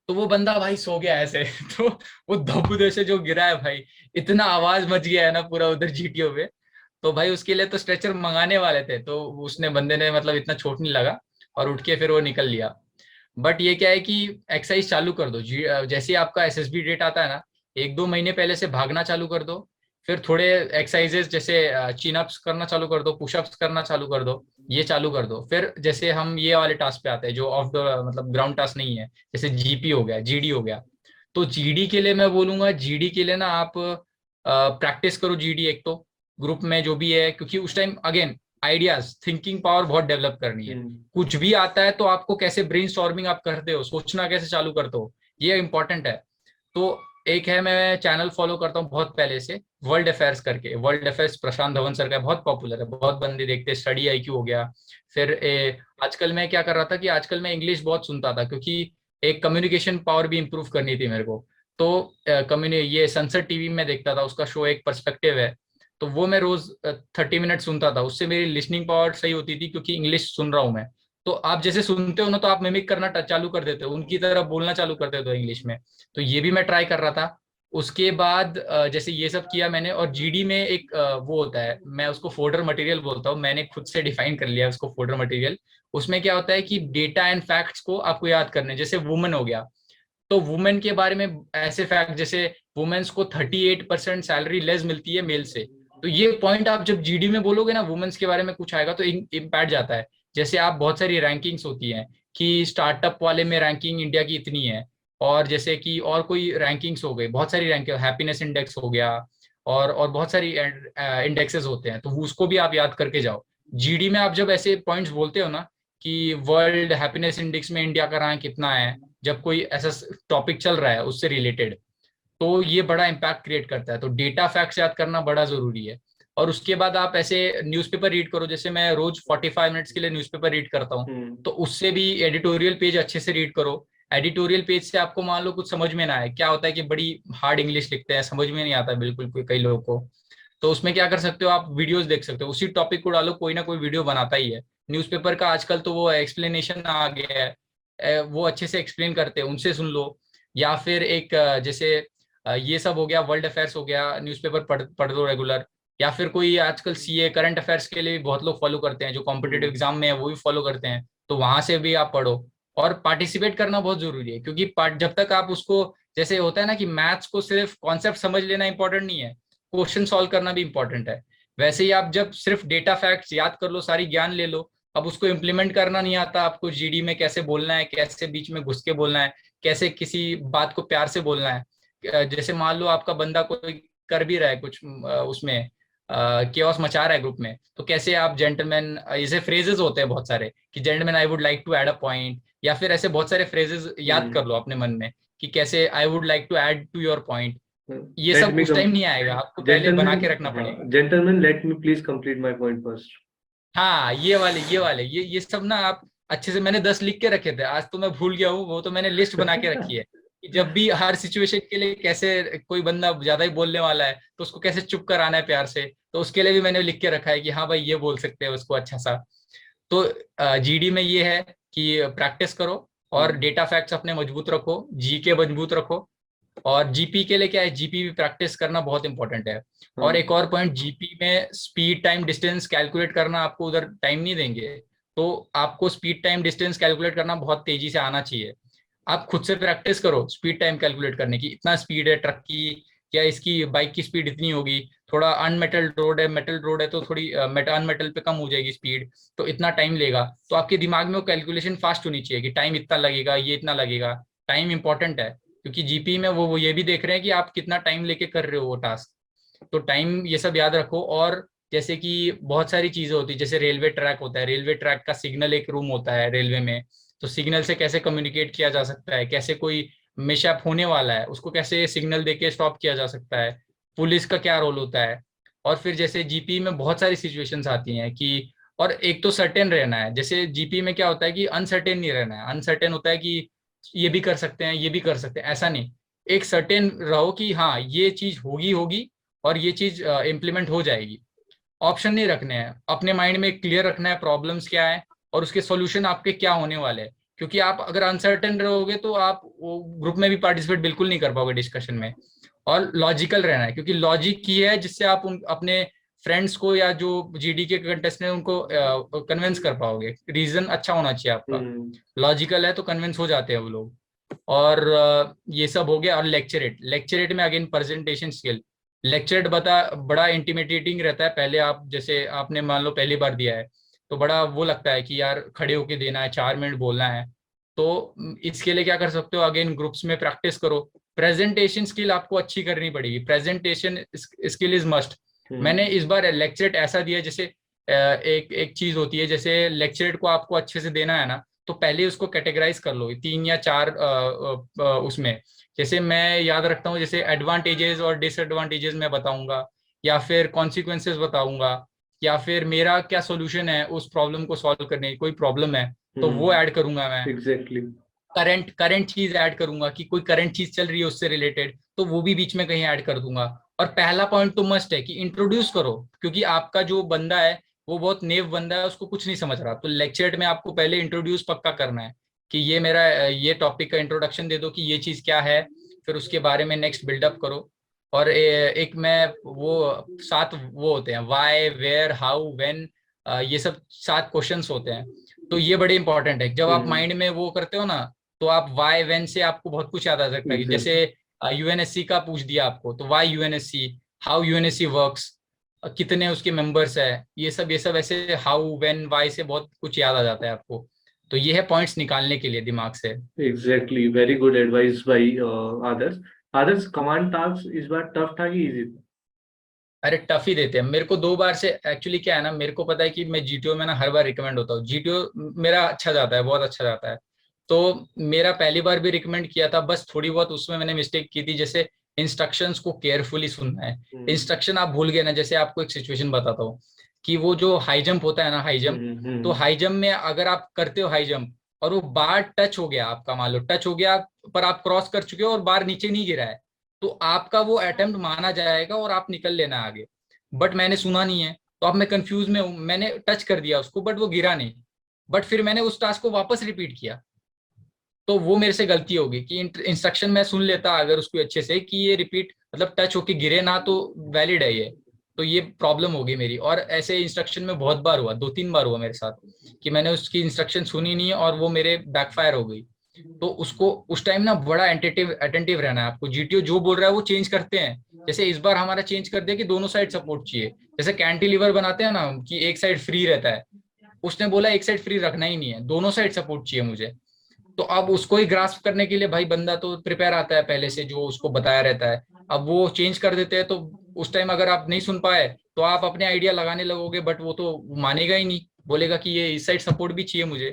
तो वो बंदा भाई सो गया ऐसे तो वो धबुदे से जो गिरा है भाई, इतना आवाज मच गया है ना पूरा उधर जीटीओ पे। तो भाई उसके लिए तो स्ट्रेचर मंगाने वाले थे, तो उसने बंदे ने मतलब इतना चोट नहीं लगा, और उठ के फिर वो निकल लिया। बट ये क्या है कि एक्सरसाइज चालू कर दो। जैसे ही आपका एसएसबी डेट आता है ना, एक दो महीने पहले से भागना चालू कर दो। फिर थोड़े एक्सरसाइजेस जैसे चिन अप्स करना चालू कर दो, पुशअप्स करना चालू कर दो, ये चालू कर दो। फिर जैसे हम ये वाले टास्क पे आते हैं जो ऑफ द मतलब ग्राउंड टास्क नहीं है, जैसे जीपी हो गया, जीडी हो गया। तो जीडी के लिए मैं बोलूंगा, जीडी के लिए ना आप प्रैक्टिस करो जीडी एक तो, ग्रुप में जो भी है, क्योंकि उस time again ideas thinking power बहुत डेवलप करनी है। कुछ भी आता है तो आपको कैसे ब्रेनस्टॉर्मिंग आप करते हो, सोचना कैसे चालू करते हो, ये इंपॉर्टेंट है। तो एक है, मैं चैनल फॉलो करता हूँ बहुत पहले से, वर्ल्ड अफेयर्स करके। वर्ल्ड अफेयर्स प्रशांत धवन सर का है, बहुत पॉपुलर है, बहुत बंदे देखते हैं। स्टडी आईक्यू हो गया। फिर आजकल मैं क्या कर रहा था कि आजकल मैं इंग्लिश बहुत सुनता था, क्योंकि एक कम्युनिकेशन पावर भी इंप्रूव करनी थी मेरे को। तो ये सनसेट टीवी में देखता था, उसका शो एक पर्सपेक्टिव है, तो वो मैं रोज 30 मिनट सुनता था। उससे मेरी लिसनिंग पावर सही होती थी, क्योंकि इंग्लिश सुन रहा हूँ मैं। तो आप जैसे सुनते हो ना, तो आप मिमिक करना चालू कर देते हो, उनकी तरह बोलना चालू कर देते हो इंग्लिश में। तो ये भी मैं ट्राई कर रहा था। उसके बाद जैसे ये सब किया मैंने। और जीडी में एक वो होता है, मैं उसको फोल्डर मटेरियल बोलता हूँ, मैंने खुद से डिफाइन कर लिया उसको, फोल्डर मटेरियल। उसमें क्या होता है कि डेटा एंड फैक्ट्स को आपको याद करने, जैसे वुमेन हो गया, तो वुमेन के बारे में ऐसे फैक्ट, जैसे वुमेन्स को 38% सैलरी लेस मिलती है मेल से। तो ये पॉइंट आप जब जीडी में बोलोगे ना, वुमेन्स के बारे में कुछ आएगा तो इम्पैक्ट जाता है। जैसे आप बहुत सारी रैंकिंग्स होती हैं कि स्टार्टअप वाले में रैंकिंग इंडिया की इतनी है, और जैसे कि और कोई रैंकिंग्स हो गई, बहुत सारी रैंकिंग, हैप्पीनेस इंडेक्स हो गया, और बहुत सारी इंडेक्सेस होते हैं, तो उसको भी आप याद करके जाओ। जीडी में आप जब ऐसे पॉइंट्स बोलते हो ना, कि वर्ल्ड हैप्पीनेस इंडेक्स में इंडिया का रैंक कितना है, जब कोई ऐसा टॉपिक चल रहा है उससे रिलेटेड, तो ये बड़ा इम्पैक्ट क्रिएट करता है। तो डेटा फैक्ट्स याद करना बड़ा जरूरी है। और उसके बाद आप ऐसे न्यूज़पेपर रीड करो, जैसे मैं रोज 45 मिनट्स के लिए न्यूज़पेपर रीड करता हूँ, तो उससे भी एडिटोरियल पेज अच्छे से रीड करो। एडिटोरियल पेज से आपको मान लो कुछ समझ में ना आए, क्या होता है कि बड़ी हार्ड इंग्लिश लिखते हैं, समझ में नहीं आता बिल्कुल कई लोगों को। तो उसमें क्या कर सकते हो, आप वीडियोस देख सकते हो, उसी टॉपिक को डालो, कोई ना कोई वीडियो बनाता ही है। न्यूज़पेपर का आजकल तो वो एक्सप्लेनेशन आ गया है, वो अच्छे से एक्सप्लेन करते हैं, उनसे सुन लो। या फिर एक जैसे ये सब हो गया, वर्ल्ड अफेयर्स हो गया, न्यूज़पेपर पढ़ पढ़ दो रेगुलर। या फिर कोई आजकल सीए करंट अफेयर्स के लिए भी बहुत लोग फॉलो करते हैं, जो कॉम्पिटेटिव एग्जाम में है वो भी फॉलो करते हैं, तो वहां से भी आप पढ़ो। और पार्टिसिपेट करना बहुत जरूरी है, क्योंकि जब तक आप उसको, जैसे होता है ना कि मैथ्स को सिर्फ कॉन्सेप्ट समझ लेना इंपॉर्टेंट नहीं है, क्वेश्चन सॉल्व करना भी इंपॉर्टेंट है। वैसे ही आप जब सिर्फ डेटा फैक्ट्स याद कर लो, सारी ज्ञान ले लो, अब उसको इम्प्लीमेंट करना नहीं आता आपको, जीडी में कैसे बोलना है, कैसे बीच में घुस के बोलना है, कैसे किसी बात को प्यार से बोलना है। जैसे मान लो आपका बंदा कोई कर भी रहा है कुछ उसमें केओस मचा रहा है ग्रुप में, तो कैसे आप जेंटलमैन, ऐसे फ्रेजेस होते हैं बहुत सारे कि gentleman I would like to add a point, या फिर ऐसे बहुत सारे फ्रेजेस याद कर लो अपने मन में कि कैसे I would like to add to your point. ये Let सब me उस come. टाइम नहीं आएगा, आपको पहले बना Gentlemen, के रखना हाँ, पड़ेगा। gentlemen, let me please complete my point first. हाँ, ये वाले ये सब ना आप अच्छे से, मैंने 10 लिख के रखे थे, आज तो मैं भूल गया हूँ, वो तो मैंने लिस्ट बना के रखी है कि जब भी हर सिचुएशन के लिए कैसे, कोई बंदा ज्यादा ही बोलने वाला है तो उसको कैसे चुप कराना है प्यार से, तो उसके लिए भी मैंने लिख के रखा है कि हाँ भाई ये बोल सकते हैं उसको अच्छा सा। तो जीडी में ये है कि प्रैक्टिस करो और डेटा फैक्ट्स अपने मजबूत रखो, जी के मजबूत रखो। और जीपी के लिए क्या है, जीपी भी प्रैक्टिस करना बहुत इंपॉर्टेंट है। और एक और पॉइंट, जीपी में स्पीड टाइम डिस्टेंस कैलकुलेट करना, आपको उधर टाइम नहीं देंगे, तो आपको स्पीड टाइम डिस्टेंस कैलकुलेट करना बहुत तेजी से आना चाहिए। आप खुद से प्रैक्टिस करो स्पीड टाइम कैलकुलेट करने की, इतना स्पीड है ट्रक की, या इसकी बाइक की स्पीड इतनी होगी, थोड़ा अनमेटल रोड है, मेटल रोड है तो थोड़ी अनमेटल पे कम हो जाएगी स्पीड, तो इतना टाइम लेगा। तो आपके दिमाग में वो कैलकुलेशन फास्ट होनी चाहिए कि टाइम इतना लगेगा, ये इतना लगेगा। टाइम इंपॉर्टेंट है, क्योंकि जीपी में वो ये भी देख रहे हैं कि आप कितना टाइम लेके कर रहे हो वो टास्क। तो टाइम ये सब याद रखो। और जैसे कि बहुत सारी चीजें होती है, जैसे रेलवे ट्रैक होता है, रेलवे ट्रैक का सिग्नल एक रूम होता है रेलवे में, तो सिग्नल से कैसे कम्युनिकेट किया जा सकता है, कैसे कोई मिसहैप होने वाला है उसको कैसे सिग्नल देके स्टॉप किया जा सकता है, पुलिस का क्या रोल होता है। और फिर जैसे जीपी में बहुत सारी सिचुएशंस आती हैं कि, और एक तो सर्टेन रहना है, जैसे जीपी में क्या होता है कि अनसर्टेन नहीं रहना है। अनसर्टेन होता है कि ये भी कर सकते हैं, ये भी कर सकते हैं, ऐसा नहीं। एक सर्टेन रहो कि हाँ ये चीज होगी होगी और ये चीज इम्प्लीमेंट हो जाएगी। ऑप्शन नहीं रखने हैं, अपने माइंड में क्लियर रखना है प्रॉब्लम्स क्या है और उसके सॉल्यूशन आपके क्या होने वाले हैं। क्योंकि आप अगर अनसर्टेन रहोगे तो आप वो ग्रुप में भी पार्टिसिपेट बिल्कुल नहीं कर पाओगे डिस्कशन में। और लॉजिकल रहना है, क्योंकि लॉजिक ही है जिससे आप अपने फ्रेंड्स को या जो जीडी के कंटेस्टेंट उनको कन्विंस कर पाओगे। रीजन अच्छा होना चाहिए आपका, लॉजिकल है तो कन्विंस हो जाते हैं वो लोग। और ये सब हो गया। और लेक्चरेट में अगेन प्रेजेंटेशन स्किल। लेक्चरेट बड़ा इंटिमिडेटिंग रहता है, पहले आप जैसे आपने मान लो पहली बार दिया है तो बड़ा वो लगता है कि यार खड़े होके देना है, 4 मिनट बोलना है। तो इसके लिए क्या कर सकते हो, अगेन ग्रुप्स में प्रैक्टिस करो। प्रेजेंटेशन स्किल आपको अच्छी करनी पड़ेगी, प्रेजेंटेशन स्किल इज मस्ट। मैंने इस बार लेक्चरेट ऐसा दिया, जैसे एक एक चीज होती है, जैसे लेक्चरेट को आपको अच्छे से देना है ना, तो पहले उसको कैटेगराइज कर लो 3 या 4 उसमें। जैसे मैं याद रखता हूँ, जैसे एडवांटेजेस और डिसएडवांटेजेस मैं बताऊंगा, या फिर कॉन्सिक्वेंसेस बताऊंगा, या फिर मेरा क्या सॉल्यूशन है उस प्रॉब्लम को सॉल्व करने की। कोई प्रॉब्लम है तो वो ऐड करूंगा मैं। एग्जैक्टली। करंट चीज ऐड करूंगा कि कोई करंट चीज चल रही है उससे रिलेटेड, तो वो भी बीच में कहीं ऐड कर दूंगा। और पहला पॉइंट तो मस्ट है कि इंट्रोड्यूस करो, क्योंकि आपका जो बंदा है वो बहुत नेव बंदा है, उसको कुछ नहीं समझ रहा। तो लेक्चर में आपको पहले इंट्रोड्यूस पक्का करना है कि ये मेरा ये टॉपिक का इंट्रोडक्शन दे दो कि ये चीज क्या है, फिर उसके बारे में नेक्स्ट बिल्डअप करो। और एक मैं वो 7 वो होते हैं, वाई, वेयर, हाउ, व्हेन, ये सब 7 क्वेश्चंस होते हैं। तो ये बड़े इंपॉर्टेंट है, जब आप माइंड में वो करते हो ना, तो आप वाई वेन से आपको बहुत कुछ याद आ सकता है। जैसे एग्जैक्टली। यूएनएससी का पूछ दिया आपको, तो why UNSC, how UNSC works, कितने उसके मेंबर्स है, ये सब ऐसे हाउ व्हेन वाई से बहुत कुछ याद आ जाता है आपको। तो ये है पॉइंट्स निकालने के लिए दिमाग से। Exactly, very good advice by Adarsh. Adarsh, command task इस बार टफ था कि इजी? अरे टफ ही देते हैं मेरे को 2 बार से। एक्चुअली क्या है ना, मेरे को पता है कि मैं जीटीओ में ना हर बार रिकमेंड होता हूँ, जीटीओ मेरा अच्छा जाता है, बहुत अच्छा जाता है। तो मेरा पहली बार भी रिकमेंड किया था, बस थोड़ी बहुत उसमें मैंने मिस्टेक की थी, जैसे इंस्ट्रक्शंस को केयरफुली सुनना है। इंस्ट्रक्शन आप भूल गए ना, जैसे आपको एक सिचुएशन बताता हूँ कि वो जो हाई जंप होता है ना, हाई जंप, तो हाई जंप में अगर आप करते हो हाई जंप और वो बार टच हो गया आपका, मान लो टच हो गया पर आप क्रॉस कर चुके हो और बार नीचे नहीं गिरा है, तो आपका वो अटेम्प्ट माना जाएगा और आप निकल लेना आगे। बट मैंने सुना नहीं है, तो अब मैं कंफ्यूज में हूँ, मैंने टच कर दिया उसको बट वो गिरा नहीं। बट फिर मैंने उस टास्क को वापस रिपीट किया, तो वो मेरे से गलती होगी कि इंस्ट्रक्शन मैं सुन लेता अगर उसको अच्छे से कि ये रिपीट मतलब टच होके गिरे ना तो वैलिड है ये। तो ये प्रॉब्लम हो गई मेरी। और ऐसे इंस्ट्रक्शन में बहुत बार हुआ, 2-3 बार हुआ मेरे साथ कि मैंने उसकी इंस्ट्रक्शन सुनी नहीं और वो मेरे बैकफायर हो गई। तो उसको उस टाइम ना बड़ा अटेंटिव रहना है आपको। जीटीओ जो बोल रहा है वो चेंज करते हैं। जैसे इस बार हमारा चेंज कर दिया कि दोनों साइड सपोर्ट चाहिए। जैसे कैंटिलीवर बनाते हैं ना कि एक साइड फ्री रहता है, उसने बोला एक साइड फ्री रखना ही नहीं है, दोनों साइड सपोर्ट चाहिए मुझे। तो अब उसको ही ग्रास्प करने के लिए भाई बंदा तो प्रिपेयर आता है पहले से, जो उसको बताया रहता है। अब वो चेंज कर देते हैं तो उस टाइम अगर आप नहीं सुन पाए तो आप अपने आइडिया लगाने लगोगे, बट वो तो मानेगा ही नहीं, बोलेगा कि ये इस साइड सपोर्ट भी चाहिए मुझे।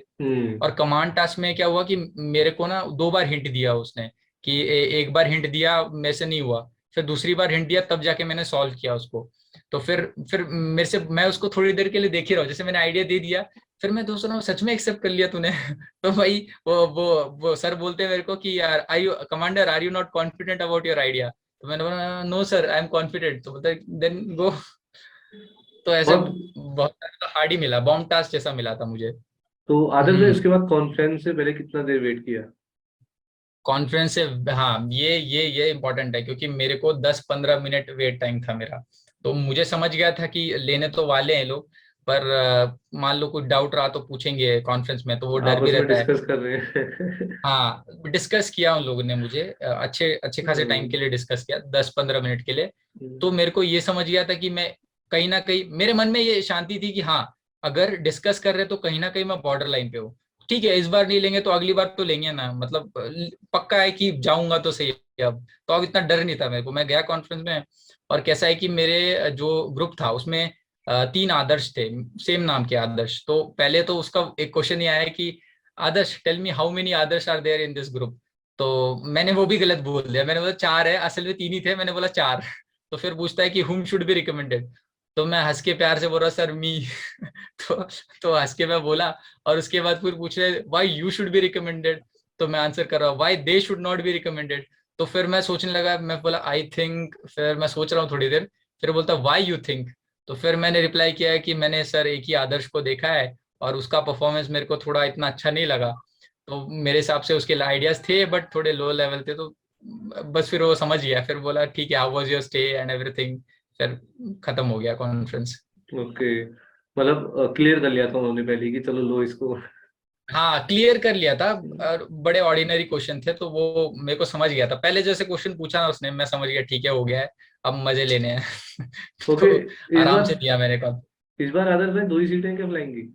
और कमांड टास्क में क्या हुआ कि मेरे को ना 2 बार हिंट दिया उसने कि एक बार हिंट दिया मेरे से नहीं हुआ, फिर दूसरी बार हिंट दिया तब जाके मैंने सॉल्व किया उसको। तो फिर मेरे से, मैं उसको थोड़ी देर के लिए देख ही रहा हूँ, जैसे मैंने आइडिया दे दिया, फिर मैं दोस्तों ना सच में एक्सेप्ट कर लिया तूने। तो भाई वो सर बोलते हैं मेरे को कि यार I you commander, are you not confident about your idea? तो मैंने बोला no sir I am confident. तो बोलते देन गो। तो ऐसे बहुत। बहुत हार्ड ही मिला, बॉम्ब टास्क जैसा मिला था मुझे। तो आदर्श भाई, हम्म। उसके बाद कॉन्फ्रेंस से पहले कितना देर वेट किया? कॉन्फ्रेंस से, हाँ ये इम्पोर्टेंट है क्योंकि मेरे को 10-15 मिनट वेट टाइम था मेरा। तो मुझे समझ गया था कि लेने तो वाले हैं लोग, पर मान लो कुछ डाउट रहा तो पूछेंगे कॉन्फ्रेंस में, तो वो डर भी आपस में रहता है। डिस्कस कर रहे हैं। हाँ, डिस्कस किया उन लोगों ने मुझे, अच्छे अच्छे खासे टाइम के लिए डिस्कस किया, 10-15 मिनट के लिए। तो मेरे को ये समझ गया था कि मैं कहीं ना कहीं, मेरे मन में ये शांति थी कि हाँ, अगर डिस्कस कर रहे तो कहीं ना कहीं मैं बॉर्डर लाइन पे हूँ। ठीक है, इस बार नहीं लेंगे तो अगली बार तो लेंगे ना, मतलब पक्का है कि जाऊंगा तो सही। अब इतना डर नहीं था मेरे को। मैं गया कॉन्फ्रेंस में, और कैसा है कि मेरे जो ग्रुप था उसमें 3 आदर्श थे, सेम नाम के आदर्श। तो पहले तो उसका एक क्वेश्चन ये आया कि Adarsh tell me how many Adarsh are there in this group. तो मैंने वो भी गलत बोल दिया, मैंने बोला 4 है, असल में 3 ही थे, मैंने बोला 4। तो फिर पूछता है कि हुम शुड बी रिकमेंडेड। तो मैं हंस के प्यार से बोल रहा सर मी। तो तो हंस के मैं बोला, और उसके बाद फिर पूछ रहे why you should be recommended. तो मैं आंसर कर रहा हूँ why they should not B recommended. तो फिर मैं सोचने लगा, मैं बोला आई थिंक, फिर मैं सोच रहा हूँ थोड़ी देर, फिर बोलता व्हाई यू थिंक। तो फिर मैंने रिप्लाई किया है कि मैंने सर एक ही आदर्श को देखा है और उसका परफॉर्मेंस मेरे को थोड़ा इतना अच्छा नहीं लगा। तो मेरे हिसाब से उसके आइडियाज थे बट थोड़े लो लेवल थे। तो बस फिर वो समझ गया, फिर बोला ठीक है how was your stay and everything. फिर खत्म हो गया कॉन्फ्रेंस। ओके, मतलब क्लियर कर लिया था उन्होंने पहले ही कि चलो लो इसको। हाँ, क्लियर कर लिया था। और बड़े ऑर्डिनरी क्वेश्चन थे तो वो मेरे को समझ गया था, पहले जैसे क्वेश्चन पूछा ना उसने, मैं समझ गया ठीक है हो गया है, अब मजे लेने हैं। ओके। तो इस आराम बार से दिया मैंने कब। इस बार आदर्श भाई 2 ही सीटें क्या फ्लाइंगी?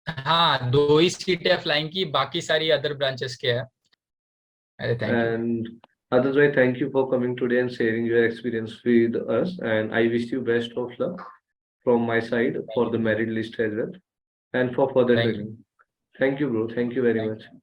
हाँ, 2 ही सीटें फ्लाइंग की, बाकी सारी अदर ब्रांचेस के है। अरे thank you. And Adarsh bhai, thank you for coming today and sharing your experience with us. And I wish you best of luck from my side for thank the you. merit list as well and for further thank you. training. Thank you, bro. Thank you very thank much. You.